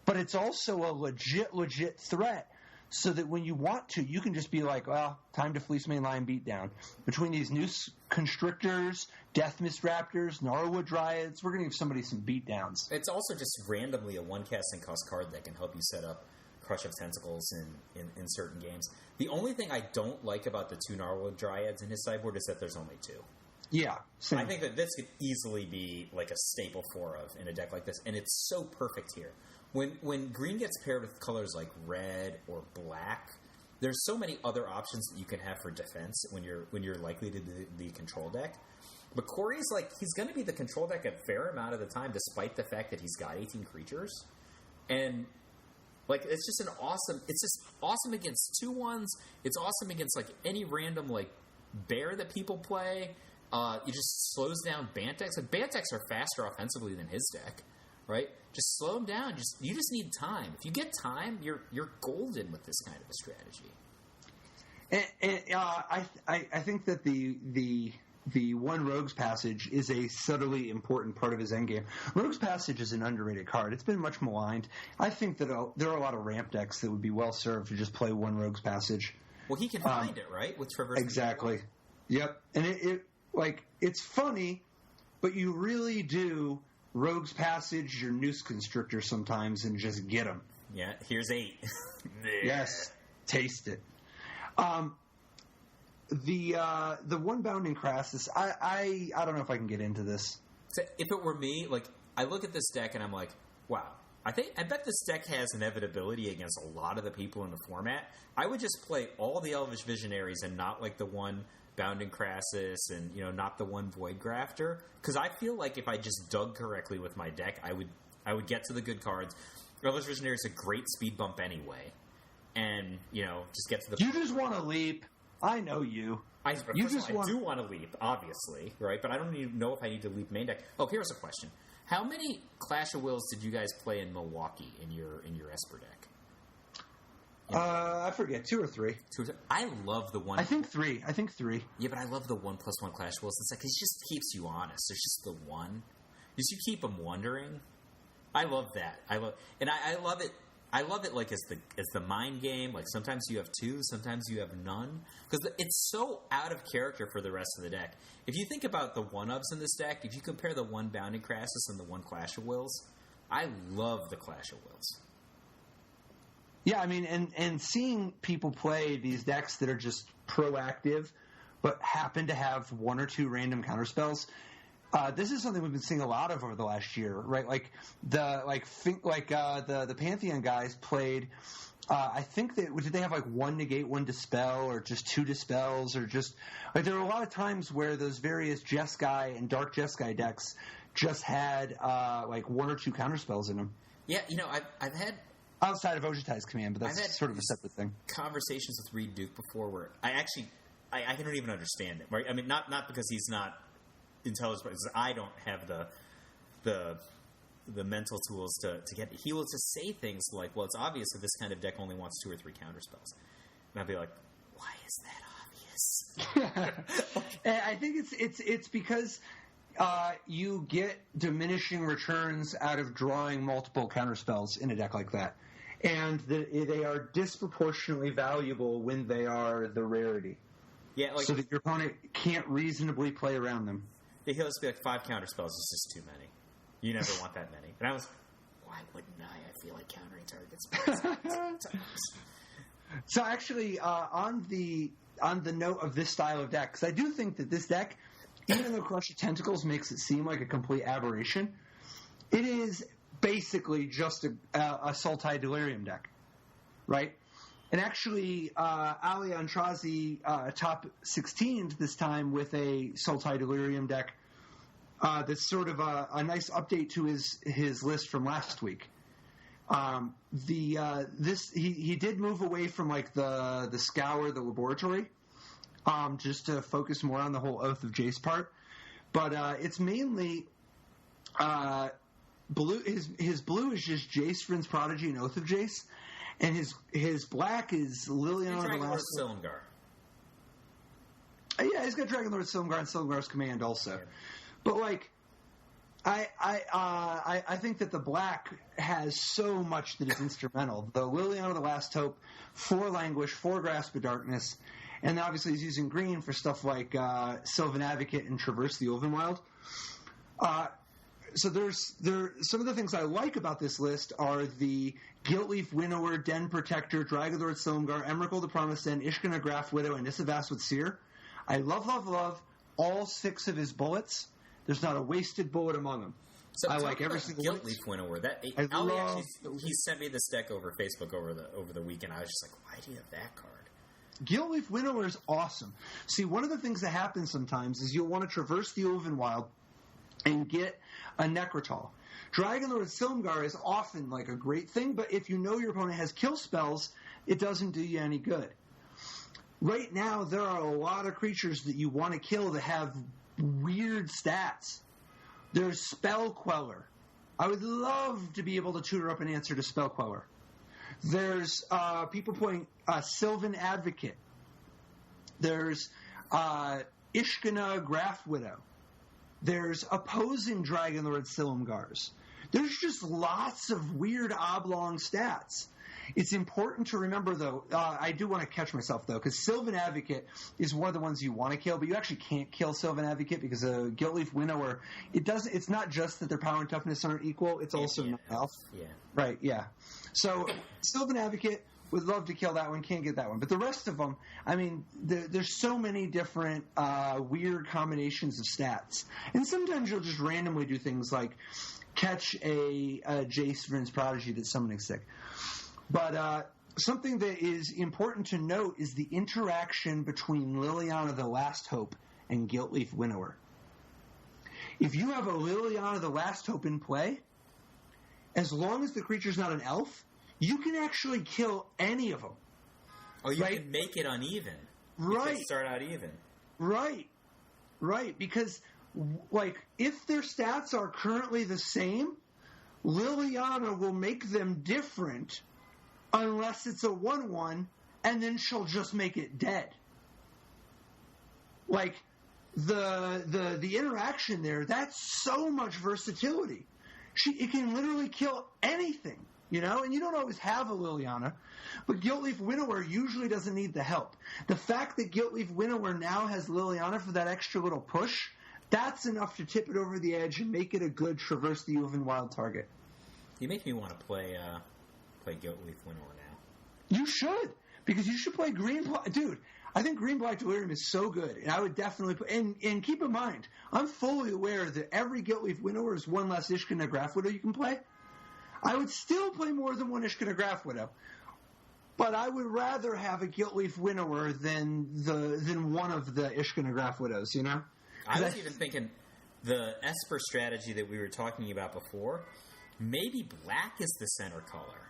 but it's also a legit threat. So that when you want to, you can just be like, well, time to Fleecemane Lion beatdown. Between these new Constrictors, Death Mist Raptors, Gnarlwood Dryads, we're going to give somebody some beatdowns. It's also just randomly a 1 casting cost card that can help you set up Crush of Tentacles in certain games. The only thing I don't like about the 2 Gnarlwood Dryads in his sideboard is that there's only 2. Yeah. Same. I think that this could easily be like a staple 4-of in a deck like this, and it's so perfect here. When green gets paired with colors like red or black, there's so many other options that you can have for defense when you're likely to do the control deck. But Corey's he's going to be the control deck a fair amount of the time, despite the fact that he's got 18 creatures, and it's just it's just awesome against 2/1s. It's awesome against any random bear that people play. It just slows down Bantex. Bantex are faster offensively than his deck. Right? Just slow them down. You just need time. If you get time, you're golden with this kind of a strategy. And I think that the one Rogue's Passage is a subtly important part of his endgame. Rogue's Passage is an underrated card. It's been much maligned. I think that there are a lot of ramp decks that would be well served to just play one Rogue's Passage. Well, he can find it, right? With Traverse. Exactly. Yep. And it's funny, but you really do Rogue's Passage, your Noose Constrictor sometimes, and just get them. Yeah, here's 8. Yes, taste it. The one Bounding Crassus, I don't know if I can get into this. So if it were me, I look at this deck and I'm like, wow, I bet this deck has inevitability against a lot of the people in the format. I would just play all the Elvish Visionaries and not the one Bounding Crassus and not the one Void Grafter, because I feel like if I just dug correctly with my deck, I would get to the good cards. Elvish Visionary is a great speed bump anyway, and just get to the. You just want to leap. I know you. I do want to leap, obviously, right? But I don't even know if I need to leap main deck. Oh, here's a question: how many Clash of Wills did you guys play in Milwaukee in your Esper deck? I forget, 2 or 3. I love the one. I think 3. Yeah, but I love the 1+1 Clash of Wills. It's it just keeps you honest. There's just the one. Just you keep them wondering. I love that. I love it. I love it as the mind game. Sometimes you have 2, sometimes you have none, because it's so out of character for the rest of the deck. If you think about the 1-ofs in this deck, if you compare the 1 Bounding Crassus and the 1 Clash of Wills, I love the Clash of Wills. Yeah, I mean, and seeing people play these decks that are just proactive, but happen to have 1 or 2 random counterspells. This is something we've been seeing a lot of over the last year, right? The Pantheon guys played. I think did they have 1 negate, 1 dispel, or just 2 dispels, or just there were a lot of times where those various Jeskai and Dark Jeskai decks just had 1 or 2 counterspells in them. Yeah, I've had. Outside of Ojutai's command, but that's sort of a separate thing. Conversations with Reed Duke before where I don't even understand it. Right? I mean, not because he's not intelligent, but because I don't have the mental tools to get it. He will just say things like, well, it's obvious that this kind of deck only wants 2 or 3 counterspells. And I'll be like, why is that obvious? And I think it's because you get diminishing returns out of drawing multiple counterspells in a deck like that. And they are disproportionately valuable when they are the rarity. Yeah, so that your opponent can't reasonably play around them. Yeah, he'll just be 5 counterspells is just too many. You never want that many. And I was, why wouldn't I? I feel like countering targets. So actually, on the on the note of this style of deck, because I do think that this deck, even though Crush of Tentacles makes it seem like a complete aberration, it is basically just a Sultai Delirium deck, right? And actually, Ali Antrazi top 16 this time with a Sultai Delirium deck. That's sort of a nice update to his list from last week. He did move away from like the Scour, the Laboratory, just to focus more on the whole Oath of Jace part. But it's mainly blue. His blue is just Jace, Vryn's Prodigy, and Oath of Jace. And his black is Liliana the Last Silumgar. Yeah, he's got Dragon Lord Silumgar and Silumgar's Command also. Yeah. But like, I think that the black has so much that is instrumental. The Liliana the Last Hope, 4 Languish, 4 Grasp of Darkness, and then obviously he's using green for stuff like Sylvan Advocate and Traverse the Ulvenwild. So some of the things I like about this list are the Guiltleaf Winnower, Den Protector, Dragonlord Silumgar, Emrakul the Promised End, Ishkana Graf Widow, and Nisavas with Seer. I love all 6 of his bullets. There's not a wasted bullet among them. So I like every single Guiltleaf Winnower. He sent me this deck over Facebook over the weekend. I was just like, why do you have that card? Guiltleaf Winnower is awesome. See, one of the things that happens sometimes is you'll want to traverse the Ulvenwild and get a Necrotal. Dragonlord Silumgar is often like a great thing, but if you know your opponent has kill spells, it doesn't do you any good. Right now, there are a lot of creatures that you want to kill that have weird stats. There's Spell Queller. I would love to be able to tutor up an answer to Spell Queller. There's people playing Sylvan Advocate. There's Ishkana Graf Widow. There's opposing Dragonlord Silumgars. There's just lots of weird oblong stats. It's important to remember, though, I do want to catch myself, though, because Sylvan Advocate is one of the ones you want to kill, but you actually can't kill Sylvan Advocate because a Guiltleaf Winnower, it's not just that their power and toughness aren't equal, it's also not health. Yeah. Right, yeah. So Sylvan Advocate, would love to kill that one, can't get that one. But the rest of them, I mean, there's so many different weird combinations of stats. And sometimes you'll just randomly do things like catch a Jace, Vryn's Prodigy that's summoning sick. But something that is important to note is the interaction between Liliana the Last Hope and Guiltleaf Winnower. If you have a Liliana the Last Hope in play, as long as the creature's not an elf, you can actually kill any of them. Oh, you can make it uneven. Right. You can start out even. Right. Because, like, if their stats are currently the same, Liliana will make them different unless it's a 1/1, and then she'll just make it dead. Like, the interaction there, that's so much versatility. It can literally kill anything. You know, and you don't always have a Liliana, but Guiltleaf Winnower usually doesn't need the help. The fact that Guiltleaf Winnower now has Liliana for that extra little push, that's enough to tip it over the edge and make it a good Traverse the Ulvenwild target. You make me want to play Guiltleaf Winnower now. You should, because you should play Green Black. Dude, I think Green Black Delirium is so good, and I would definitely play. And keep in mind, I'm fully aware that every Guiltleaf Winnower is one less Ishkana Graf Widow you can play. I would still play more than one Ishkana Graf Widow, but I would rather have a Guiltleaf Winnower than one of the Ishkana Graf Widows, you know? I was even thinking the Esper strategy that we were talking about before, maybe black is the center color,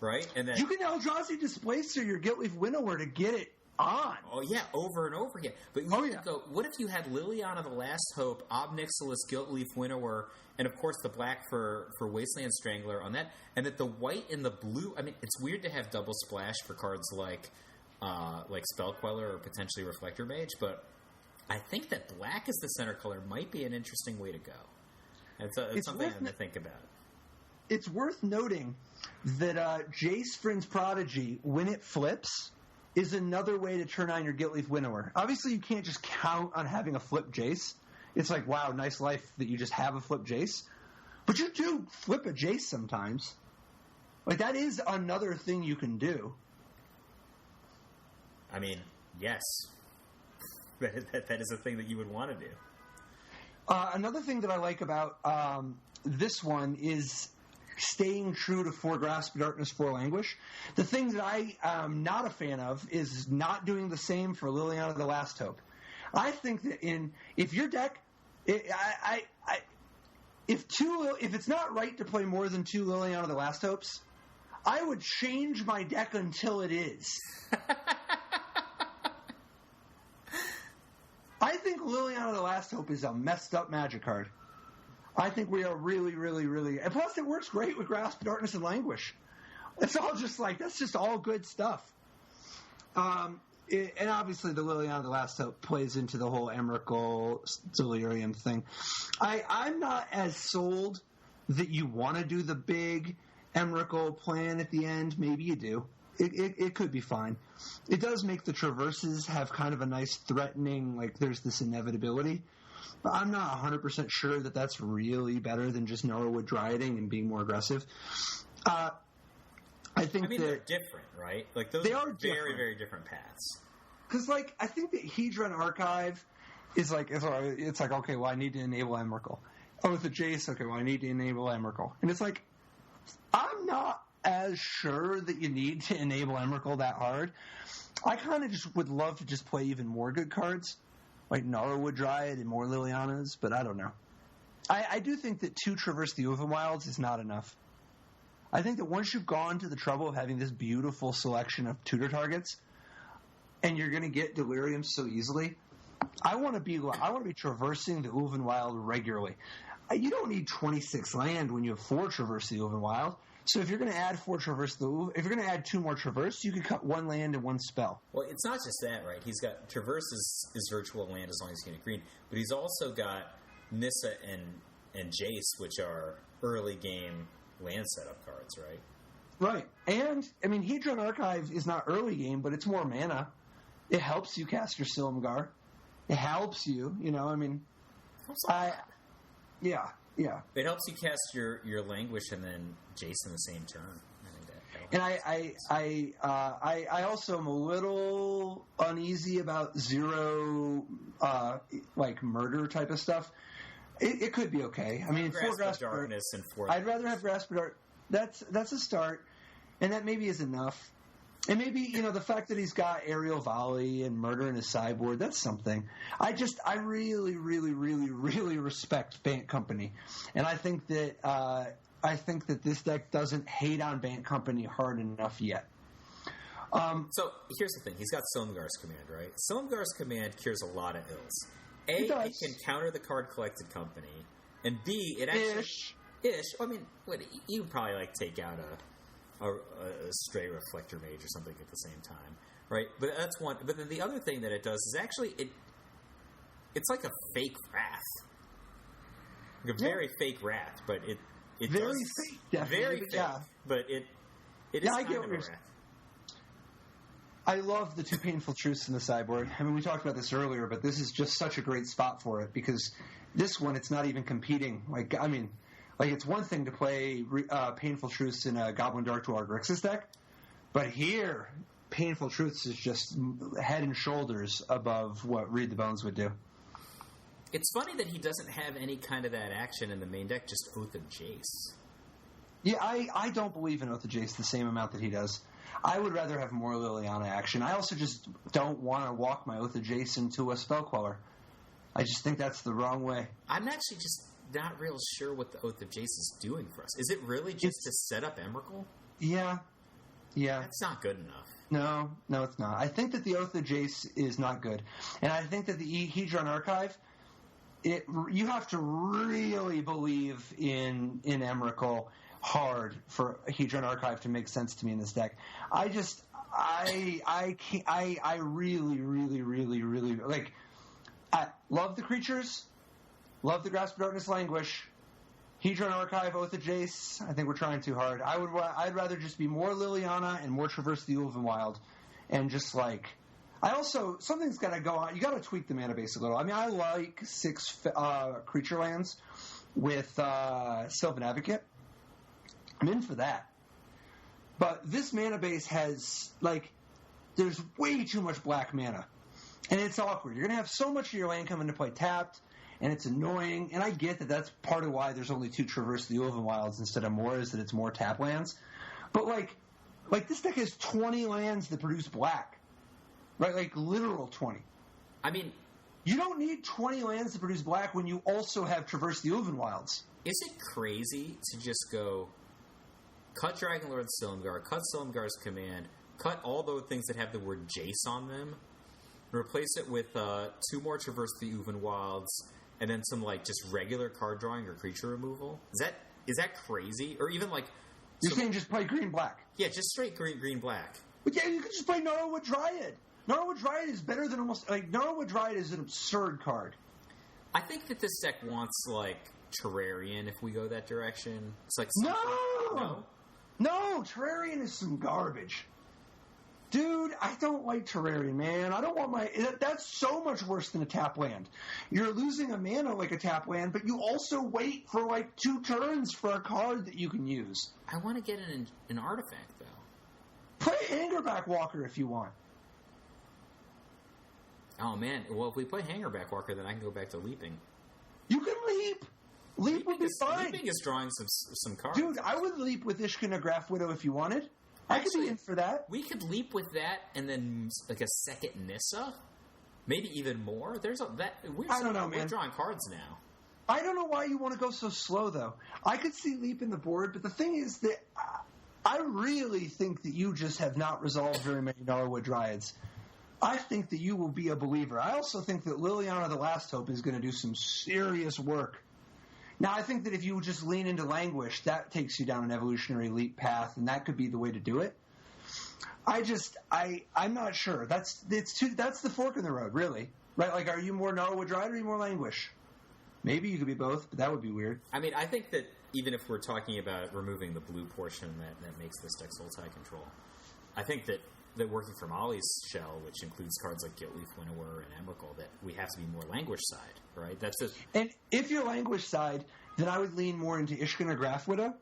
right? And then you can Eldrazi Displacer your Guiltleaf Winnower to get it on. Oh, yeah, over and over again. But go, what if you had Liliana the Last Hope, Ob Nixilis, Guiltleaf Winnower, and of course the black for Wasteland Strangler on that, and that the white and the blue, I mean, it's weird to have double splash for cards like Spell Queller or potentially Reflector Mage, but I think that black as the center color might be an interesting way to go. It's something to think about. It's worth noting that Jace, Vryn's Prodigy, when it flips, is another way to turn on your Guiltleaf Winnower. Obviously, you can't just count on having a flip Jace. It's like, wow, nice life that you just have a flip Jace. But you do flip a Jace sometimes. Like, that is another thing you can do. I mean, yes. That is a thing that you would want to do. Another thing that I like about this one is staying true to 4 Grasp of Darkness, 4 Languish. The thing that I am not a fan of is not doing the same for Liliana the Last Hope. I think that if your deck, if it's not right to play more than 2 Liliana the Last Hopes, I would change my deck until it is. I think Liliana the Last Hope is a messed up Magic card. I think we are really, really, really... And plus, it works great with Grasp of Darkness and Languish. It's all just like... That's just all good stuff. And obviously, the Liliana the Last Hope plays into the whole Emrakul Delirium thing. I'm not as sold that you want to do the big Emrakul plan at the end. Maybe you do. It could be fine. It does make the traverses have kind of a nice threatening, like there's this inevitability. But I'm not 100% sure that that's really better than just Norwood Dryading and being more aggressive. I think they're different, right? Like those are very, very different paths. Because, like, I think that Hedron Archive is like, it's like, okay, well, I need to enable Emrakul. Oh, with the Jace, okay, well, I need to enable Emrakul. And it's like, I'm not as sure that you need to enable Emrakul that hard. I kind of just would love to just play even more good cards, like Norwood Dryad and more Lilianas, but I don't know. I do think that 2 Traverse the Oven Wilds is not enough. I think that once you've gone to the trouble of having this beautiful selection of tutor targets, and you're going to get Delirium so easily, I want to be traversing the Oven Wild regularly. You don't need 26 land when you have 4 Traverse the Oven Wild. So if you're going to add 4 Traverse if you're going to add 2 more Traverse, you could cut 1 land and 1 spell. Well, it's not just that, right? He's got Traverse is virtual land as long as you get green, but he's also got Nissa and Jace, which are early game land setup cards, right? Right. And, I mean, Hedron Archive is not early game, but it's more mana. It helps you cast your Silumgar. It helps you, I mean... Yeah. It helps you cast your Languish and then Jace in the same turn. And I also am a little uneasy about 0, like, murder type of stuff. It could be okay. I mean, 4 Grasp of Darkness and 4... I'd rather have Grasp of Darkness. That's a start, and that maybe is enough. And maybe, the fact that he's got Aerial Volley and Murder in his sideboard, that's something. I really, really, really, really respect Bant Company. And I think that this deck doesn't hate on Bant Company hard enough yet. So here's the thing. He's got Silumgar's Command, right? Silumgar's Command cures a lot of ills. A, it can counter the card Collected Company. And B, it actually... Ish. I mean, you would probably, take out a Stray Reflector Mage or something at the same time, right? But that's one. But then the other thing that it does is actually it's like a fake Wrath, like a very fake Wrath, but it very does, fake, definitely, very fake, but it is kind of a Wrath. I love the 2 Painful Truths in the sideboard. I mean, we talked about this earlier, but this is just such a great spot for it because this one, it's not even competing. It's one thing to play Painful Truths in a Goblin Dark Dweller Grixis deck, but here, Painful Truths is just head and shoulders above what Read the Bones would do. It's funny that he doesn't have any kind of that action in the main deck, just Oath of Jace. Yeah, I don't believe in Oath of Jace the same amount that he does. I would rather have more Liliana action. I also just don't want to walk my Oath of Jace into a Spell Queller. I just think that's the wrong way. I'm actually just not real sure what the Oath of Jace is doing for us. Is it really just to set up Emrakul? Yeah. That's not good enough. No, it's not. I think that the Oath of Jace is not good. And I think that the Hedron Archive, you have to really believe in Emrakul hard for Hedron Archive to make sense to me in this deck. I really, really, really, really, I love the creatures. Love the Grasp of Darkness Languish. Hedron Archive, Oath of Jace. I think we're trying too hard. I'd rather just be more Liliana and more Traverse the Oven Wild. And just something's got to go on. You got to tweak the mana base a little. I mean, I like 6 creature lands with Sylvan Advocate. I'm in for that. But this mana base has, there's way too much black mana. And it's awkward. You're going to have so much of your lane come into play tapped, and it's annoying. And I get that that's part of why there's only 2 Traverse the Elven Wilds instead of more, is that it's more tap lands. But, like this deck has 20 lands that produce black. Right? Like, literal 20. I mean, you don't need 20 lands to produce black when you also have Traverse the Elven Wilds. Is it crazy to just go cut Dragonlord Silumgar, cut Silumgar's command, cut all those things that have the word Jace on them, replace it with 2 more Traverse the Elven Wilds, and then some like just regular card drawing or creature removal? Is that crazy? Or even like you're saying just play green-black? Yeah, just straight green-black. But yeah, you could just play Gnarlwood Dryad. Gnarlwood Dryad is better than almost... Like, Gnarlwood Dryad is an absurd card. I think that this deck wants, like, Terrarion if we go that direction. It's like... No, Terrarion is some garbage. Dude, I don't like Terrarion, man. I don't want my... That's so much worse than a tap land. You're losing a mana like a tap land, but you also wait for, like, 2 turns for a card that you can use. I want to get an artifact, though. Play Hangerback Walker if you want. Oh, man. Well, if we play Hangerback Walker, then I can go back to Leaping. You can Leap. Leap would be fine. Leaping is drawing some cards. Dude, I would Leap with Ishkana Graph Widow if you wanted. I could be in for that. We could Leap with that and then like a second Nissa? Maybe even more? I don't know, man. We're drawing cards now. I don't know why you want to go so slow, though. I could see Leap in the board, but the thing is that I really think that you just have not resolved very many Gnarlwood Dryads. I think that you will be a believer. I also think that Liliana the Last Hope is going to do some serious work. Now, I think that if you just lean into Languish, that takes you down an evolutionary leap path, and that could be the way to do it. I'm not sure. That's the fork in the road, really. Right? Like, are you more Gnarlwood Dryad or are you more Languish? Maybe you could be both, but that would be weird. I mean, I think that even if we're talking about removing the blue portion that makes this deck Sultai control, I think that working from Ollie's shell, which includes cards like Guiltleaf Winnower and Emrakul, that we have to be more Languish side, right? And if you're Languish side, then I would lean more into Ishkana Graph Widow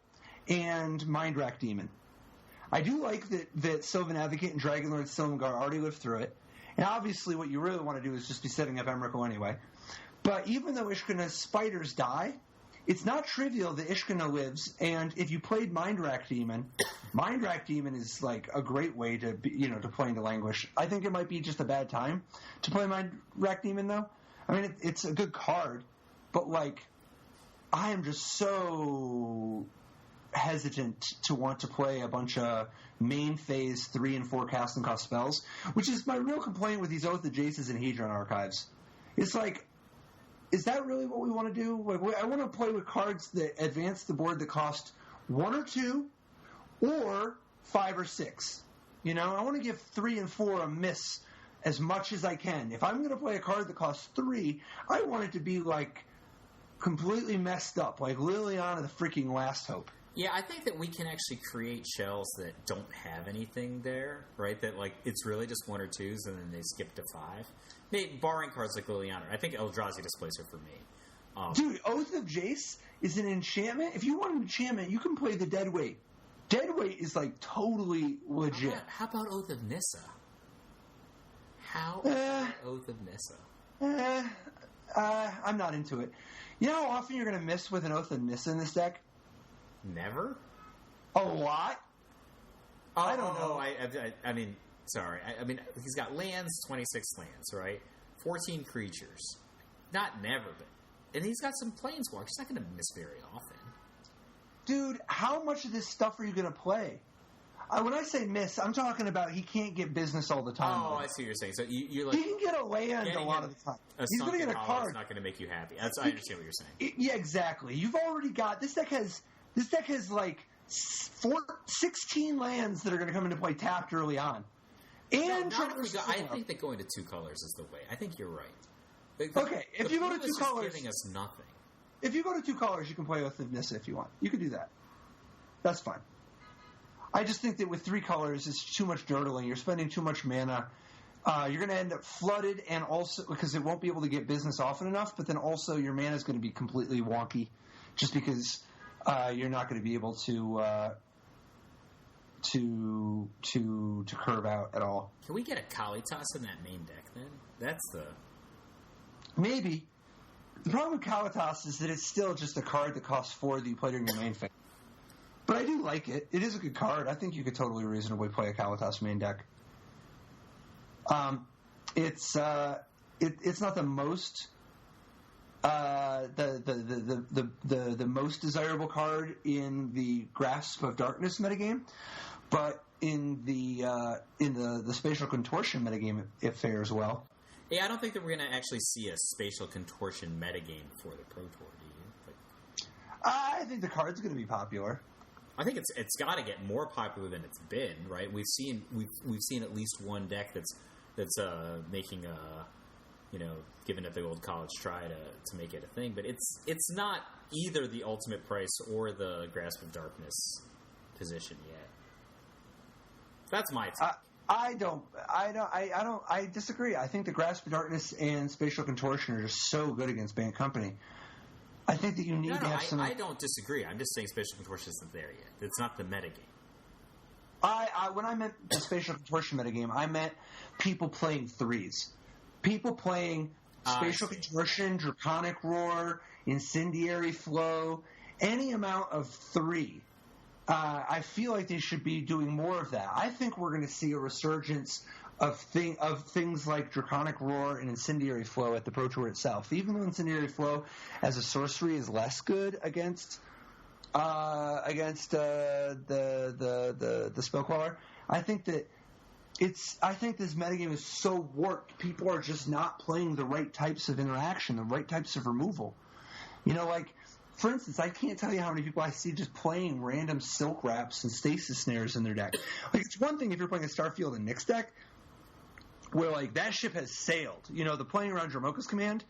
and Mindrack Demon. I do like that Sylvan Advocate and Dragonlord Silumgar already lived through it, and obviously what you really want to do is just be setting up Emrakul anyway. But even though Ishkana's spiders die, it's not trivial that Ishkana lives, and if you played Mindrack Demon is like a great way to play into Languish. I think it might be just a bad time to play Mindrack Demon, though. I mean, it's a good card, but like, I am just so hesitant to want to play a bunch of main phase 3 and 4 cast and cost spells, which is my real complaint with these Oath of Jaces and Hedron archives. It's like, is that really what we want to do? Like, I want to play with cards that advance the board that cost 1 or 2 or 5 or 6. You know, I want to give 3 and 4 a miss as much as I can. If I'm going to play a card that costs 3, I want it to be, like, completely messed up, like Liliana the freaking Last Hope. Yeah, I think that we can actually create shells that don't have anything there, right? That, like, it's really just 1 or 2s and then they skip to 5. Maybe barring cards like Liliana. I think Eldrazi displays her for me. Dude, Oath of Jace is an enchantment. If you want an enchantment, you can play the Deadweight. Deadweight is, like, totally legit. How about Oath of Nissa? Oath of Nissa? I'm not into it. You know how often you're going to miss with an Oath of Nissa in this deck? Never? A lot? I don't know. I mean, sorry. I mean, he's got lands, 26 lands, right? 14 creatures. Not never, but... And he's got some planeswalkers. He's not going to miss very often. Dude, how much of this stuff are you going to play? When I say miss, I'm talking about he can't get business all the time. Oh, I see what you're saying. So you're like... He can get a land a lot of the time. He's going to get a card. It's not going to make you happy. I understand what you're saying. Yeah, exactly. You've already got... This deck has like 16 lands that are going to come into play tapped early on. And I think that going to 2 colors is the way. I think you're right. Okay, if you go to 2 colors... giving us nothing. If you go to 2 colors, you can play Oath of Nissa if you want. You can do that. That's fine. I just think that with 3 colors, it's too much dirtling. You're spending too much mana. You're going to end up flooded, and also because it won't be able to get business often enough, but then also your mana is going to be completely wonky just because you're not going to be able to to curve out at all. Can we get a Kalitas in that main deck then? That's the... Maybe. The problem with Kalitas is that it's still just a card that costs 4 that you play during your main phase. But I do like it. It is a good card. I think you could totally reasonably play a Kalitas main deck. It's not the most the most desirable card in the Grasp of Darkness metagame, but in the Spatial Contortion metagame it fares well. Yeah, I don't think that we're going to actually see a Spatial Contortion metagame for the Pro Tour, do you? I think the card's going to be popular. I think it's got to get more popular than it's been, right? We've seen at least one deck that's making giving it the old college try to make it a thing, but it's not either the Ultimate Price or the Grasp of Darkness position yet. That's my take. I disagree. I think the Grasp of Darkness and Spatial Contortion are just so good against Bant Company. I think that you need to have some... I don't disagree. I'm just saying Spatial Contortion isn't there yet. It's not the metagame. When I meant the Spatial Contortion metagame, I meant people playing 3s. People playing Spatial Contortion, Draconic Roar, Incendiary Flow, any amount of 3. I feel like they should be doing more of that. I think we're going to see a resurgence of things like Draconic Roar and Incendiary Flow at the Pro Tour itself. Even though Incendiary Flow as a sorcery is less good against the Spellcaller, I think this metagame is so warped. People are just not playing the right types of interaction, the right types of removal. For instance, I can't tell you how many people I see just playing random Silk Wraps and Stasis Snares in their deck. It's one thing if you're playing a Starfield and Nyx deck, where that ship has sailed. The playing around Dromoka's Command,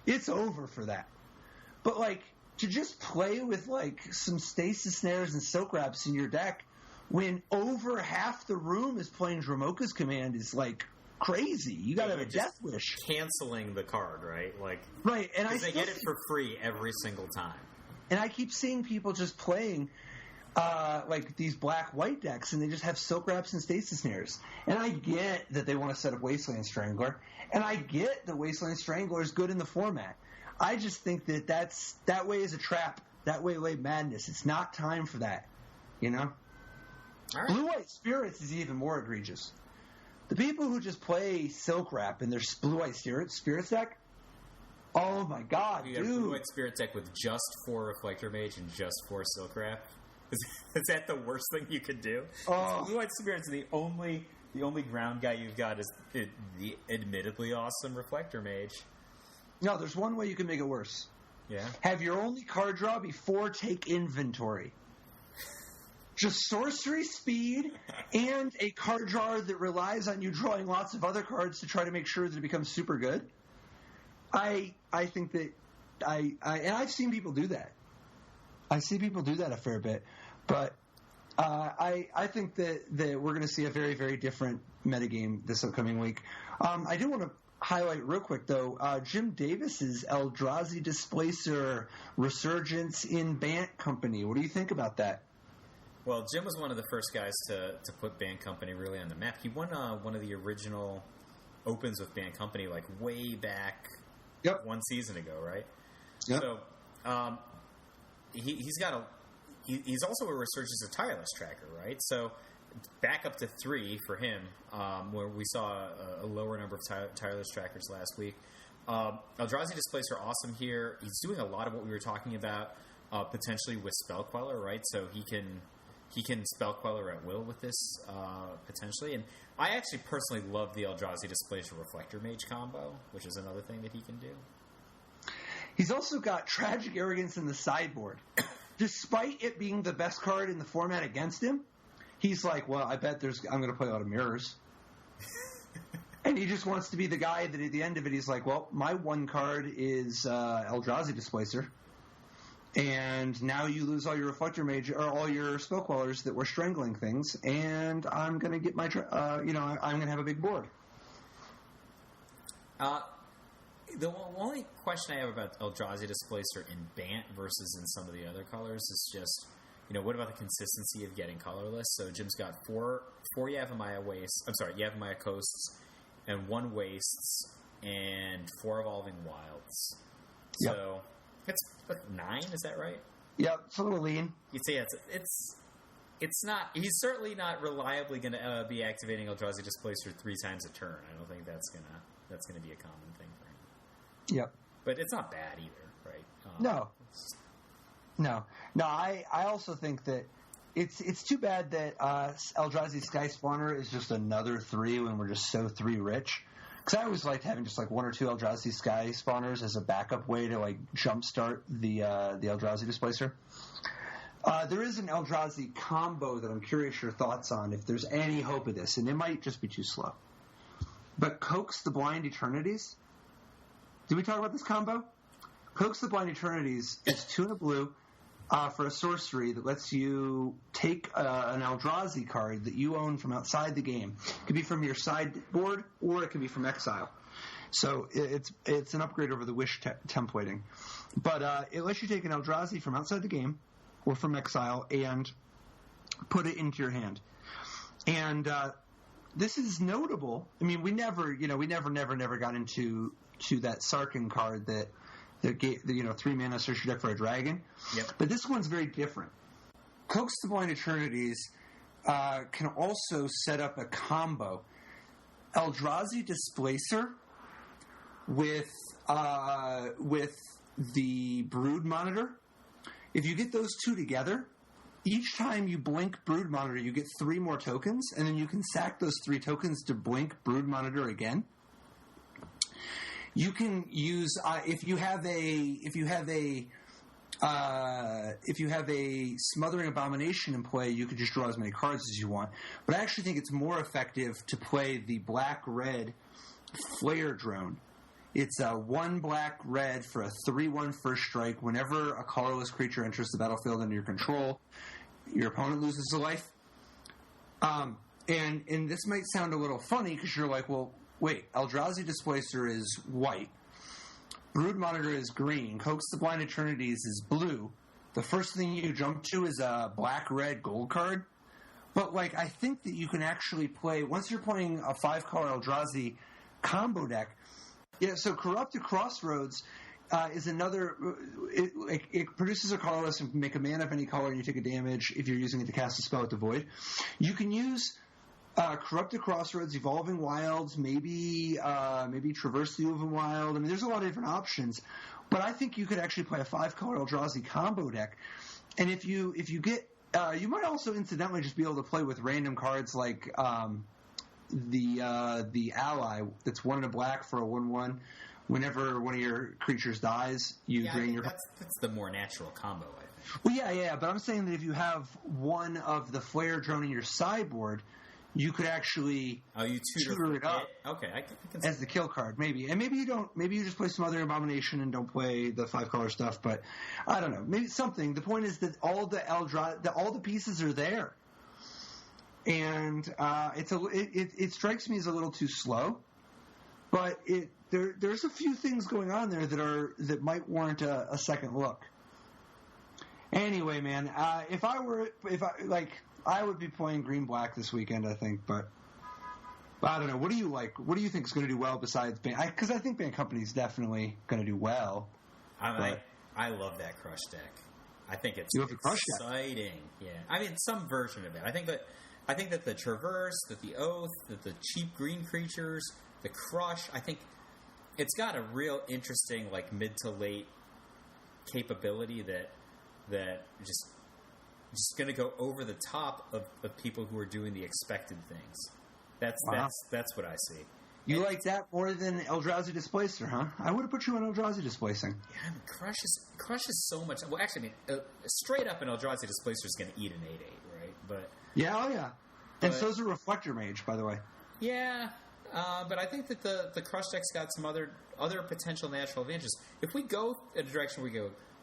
it's over for that. But to just play with some Stasis Snares and Silk Wraps in your deck when over half the room is playing Dromoka's Command is crazy. You got to have a Death Wish. Canceling the card, right? Right, and they get it for free every single time. And I keep seeing people just playing these black-white decks, and they just have Silk Wraps and Stasis Snares. And I get that they want to set up Wasteland Strangler, and I get that Wasteland Strangler is good in the format. I just think that way is a trap. That way lay madness. It's not time for that. All right. Blue-White Spirits is even more egregious. The people who just play Silk Wrap in their Blue-White Spirits deck, oh my god, dude. You have a Blue-White Spirit deck with just 4 Reflector Mage and just 4 Silk Wrap? Is that the worst thing you could do? Oh. Blue-White Spirits, the only ground guy you've got is the admittedly awesome Reflector Mage. No, there's one way you can make it worse. Yeah? Have your only card draw before take inventory. Just sorcery speed and a card drawer that relies on you drawing lots of other cards to try to make sure that it becomes super good. I think that and I've seen people do that. I see people do that a fair bit, but I think that we're going to see a very, very different metagame this upcoming week. I do want to highlight real quick, though, Jim Davis's Eldrazi Displacer resurgence in Bant Company. What do you think about that? Well, Jim was one of the first guys to put Bant Company really on the map. He won one of the original Opens with Bant Company way back 1 season ago, right? Yep. So he's also a Resurgence of Tireless tracker, right? So back up to 3 for him, where we saw a lower number of Tireless trackers last week. Eldrazi Displacer awesome here. He's doing a lot of what we were talking about potentially with Spell Queller, right? So he can Spell Queller at will with this, potentially. And I actually personally love the Eldrazi Displacer Reflector Mage combo, which is another thing that he can do. He's also got Tragic Arrogance in the sideboard. Despite it being the best card in the format against him, he's like, well, I bet I'm going to play a lot of mirrors. And he just wants to be the guy that at the end of it, he's like, well, my one card is Eldrazi Displacer. And now you lose all your Reflector Mage or all your Spell Quellers that were strangling things, and I'm going to get my, I'm going to have a big board. The only question I have about Eldrazi Displacer in Bant versus in some of the other colors is just what about the consistency of getting colorless? So Jim's got four Yavimaya wastes. I'm sorry, Yavimaya coasts and 1 wastes and 4 evolving wilds. So it's like 9. Is that right? Yep, it's a little lean. You'd say it's not. He's certainly not reliably going to be activating Eldrazi Displacer 3 times a turn. I don't think that's gonna be a common thing for him. Yep. But it's not bad either, right? No. I also think that it's too bad that Eldrazi Sky Spawner is just another 3 when we're just so 3 rich. Because I always liked having just like 1 or 2 Eldrazi Sky Spawners as a backup way to like jumpstart the Eldrazi Displacer. There is an Eldrazi combo that I'm curious your thoughts on, if there's any hope of this, and it might just be too slow. But Coax the Blind Eternities. Did we talk about this combo? Coax the Blind Eternities is 2 and a blue for a sorcery that lets you take an Eldrazi card that you own from outside the game. It could be from your sideboard, or it could be from exile. So it's an upgrade over the Wish templating. But it lets you take an Eldrazi from outside the game or from exile and put it into your hand. And this is notable. I mean, we never got into that Sarkhan card that gave 3 mana search your deck for a dragon. Yep. But this one's very different. Coax the Blind Eternities can also set up a combo. Eldrazi Displacer with the Brood Monitor. If you get those 2 together, each time you blink Brood Monitor, you get 3 more tokens, and then you can sack those 3 tokens to blink Brood Monitor again. You can use if you have a Smothering Abomination in play, you can just draw as many cards as you want. But I actually think it's more effective to play the black-red Flare Drone. It's a 1 black-red for a 3/1 first strike. Whenever a colorless creature enters the battlefield under your control, your opponent loses a life. And this might sound a little funny because you're like, well, wait, Eldrazi Displacer is white. Brood Monitor is green. Coax the Blind Eternities is blue. The first thing you jump to is a black-red gold card. But, I think that you can actually play, once you're playing a 5-color Eldrazi combo deck. Yeah, so Corrupted Crossroads is another. It produces a colorless and make a mana of any color, and you take a damage if you're using it to cast a spell at the void. You can use Corrupted Crossroads, Evolving Wilds, maybe Traverse the Woven Wild. I mean, there's a lot of different options, but I think you could actually play a 5-color Eldrazi combo deck, and if you get, you might also incidentally just be able to play with random cards like. The ally that's 1 and a black for a 1/1. Whenever one of your creatures dies, you drain your. That's the more natural combo, I think. Well, yeah. But I'm saying that if you have one of the Flare Drone in your sideboard, you could actually you tutor it up. Okay, I can as the kill card, maybe. And maybe you don't. Maybe you just play Smothering Abomination and don't play the 5-color stuff. But I don't know. Maybe something. The point is that all the pieces are there. And it strikes me as a little too slow, but there's a few things going on there that might warrant a second look. Anyway, man, I would be playing green black this weekend, I think, but I don't know. What do you like? What do you think is going to do well besides Band? Because I think Band Company's definitely going to do well. I love that Crush deck. I think it's exciting. Yeah, I mean some version of it. I think that the Traverse, that the Oath, that the cheap green creatures, the Crush, I think it's got a real interesting mid to late capability that just going to go over the top of people who are doing the expected things. That's what I see. You like that more than Eldrazi Displacer, huh? I would have put you on Eldrazi Displacing. Yeah, I mean, Crush is so much. Well, actually, straight up an Eldrazi Displacer is going to eat an 8/8, right? But yeah. And so's a Reflector Mage, by the way. Yeah, but I think that the Crush deck's got some other potential natural advantages. If we go in a direction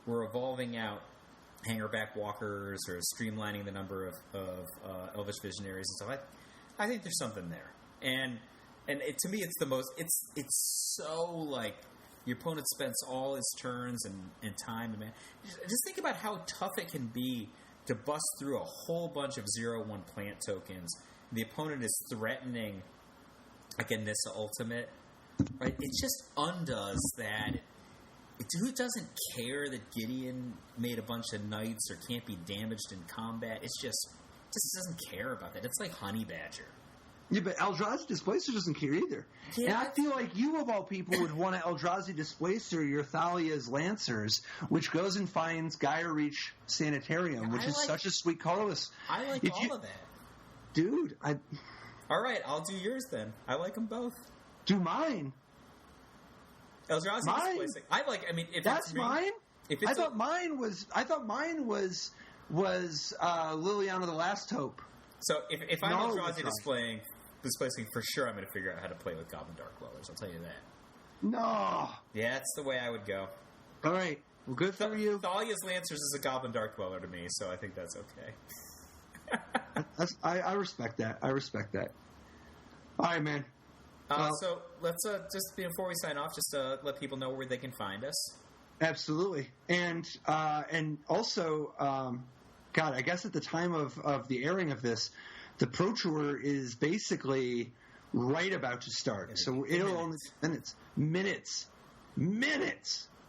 we're evolving out Hangerback Walkers or streamlining the number of Elvish Visionaries and stuff, I think there's something there. And to me, it's the most. It's so your opponent spends all his turns and time. And just think about how tough it can be to bust through a whole bunch of 0-1 plant tokens. The opponent is threatening like a Nissa ultimate. Right? It just undoes that. Who doesn't care that Gideon made a bunch of knights or can't be damaged in combat? It just doesn't care about that. It's like Honey Badger. Yeah, but Eldrazi Displacer doesn't care either. Yeah, and I feel like you, of all people, would want an Eldrazi Displacer your Thalia's Lancers, which goes and finds Gaia Reach Sanitarium, which is such a sweet colorless. I like all of that. Dude, all right, I'll do yours then. I like them both. Do mine. Eldrazi Displacing. If that's it's me, mine. If it's I thought mine was Liliana the Last Hope. So if I'm Eldrazi displacing, for sure I'm going to figure out how to play with Goblin Dark Dwellers. I'll tell you that. No. Yeah, that's the way I would go. All right. Well, good for you. Thalia's Lancers is a Goblin Dark Dweller to me, so I think that's okay. I respect that. I respect that. All right, man. So let's just before we sign off, just let people know where they can find us. Absolutely, and also, God, I guess at the time of the airing of this, the Pro Tour is basically right about to start. So it'll only minutes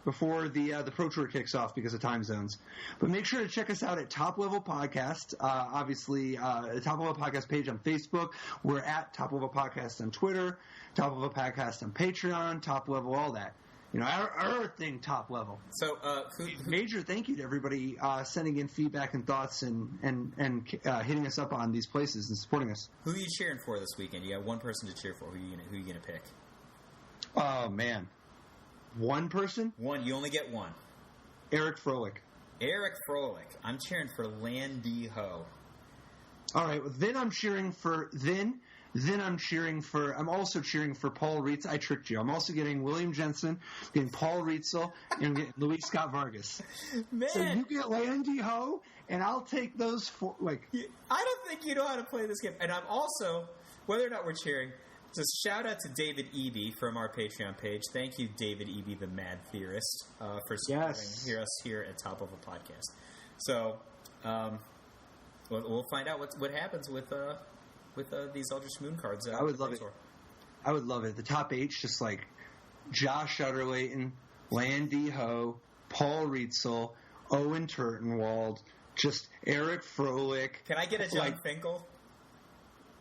before the Pro Tour kicks off because of time zones. But make sure to check us out at Top Level Podcast. Obviously, the Top Level Podcast page on Facebook. We're at Top Level Podcast on Twitter. Top Level Podcast on Patreon. Top Level, all that. You know, our thing, Top Level. So, major thank you to everybody sending in feedback and thoughts and hitting us up on these places and supporting us. Who are you cheering for this weekend? You got one person to cheer for. Who are you gonna pick? Oh man. One person? One. You only get one. Eric Froelich. Eric Froelich. I'm cheering for Landy Ho. All right. Well, then I'm cheering for. I'm also cheering for Paul Rietzel. I tricked you. I'm also getting William Jensen, getting Paul Rietzel, and getting Luis Scott Vargas. Man. So you get Landy Ho, and I'll take those four. I don't think you know how to play this game. And I'm also, whether or not we're cheering, just shout out to David Eby from our Patreon page. Thank you, David Eby, the Mad Theorist, for supporting us here at Top Level Podcast. So, we'll find out what happens with these Eldritch Moon cards. I would love it. I would love it. The top 8's just like Josh Shutterlayton, Landy Ho, Paul Rietzel, Owen Turtenwald, just Eric Froelich. Can I get a John Finkel?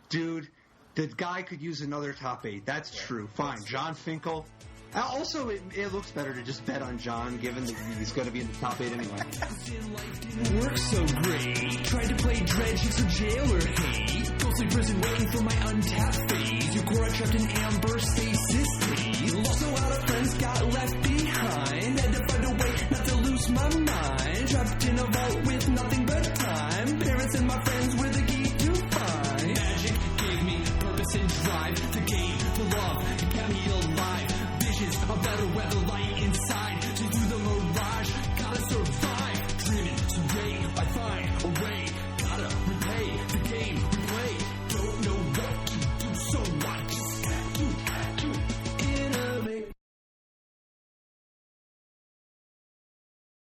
Dude, the guy could use another top 8. That's true. Fine. John Finkel. Also, it looks better to just bet on John, given that he's going to be in the top 8 anyway. Didn't work so great. Tried to play dredge, it's a jailer hate. Ghostly prison waiting for my untapped phase. Your core trapped in amber stasis days. Lost a lot of friends, got left behind. Had to find a way not to lose my mind. Trapped in a vault with nothing but time. Parents and my friends were the key to find. Magic gave me purpose and drive to gain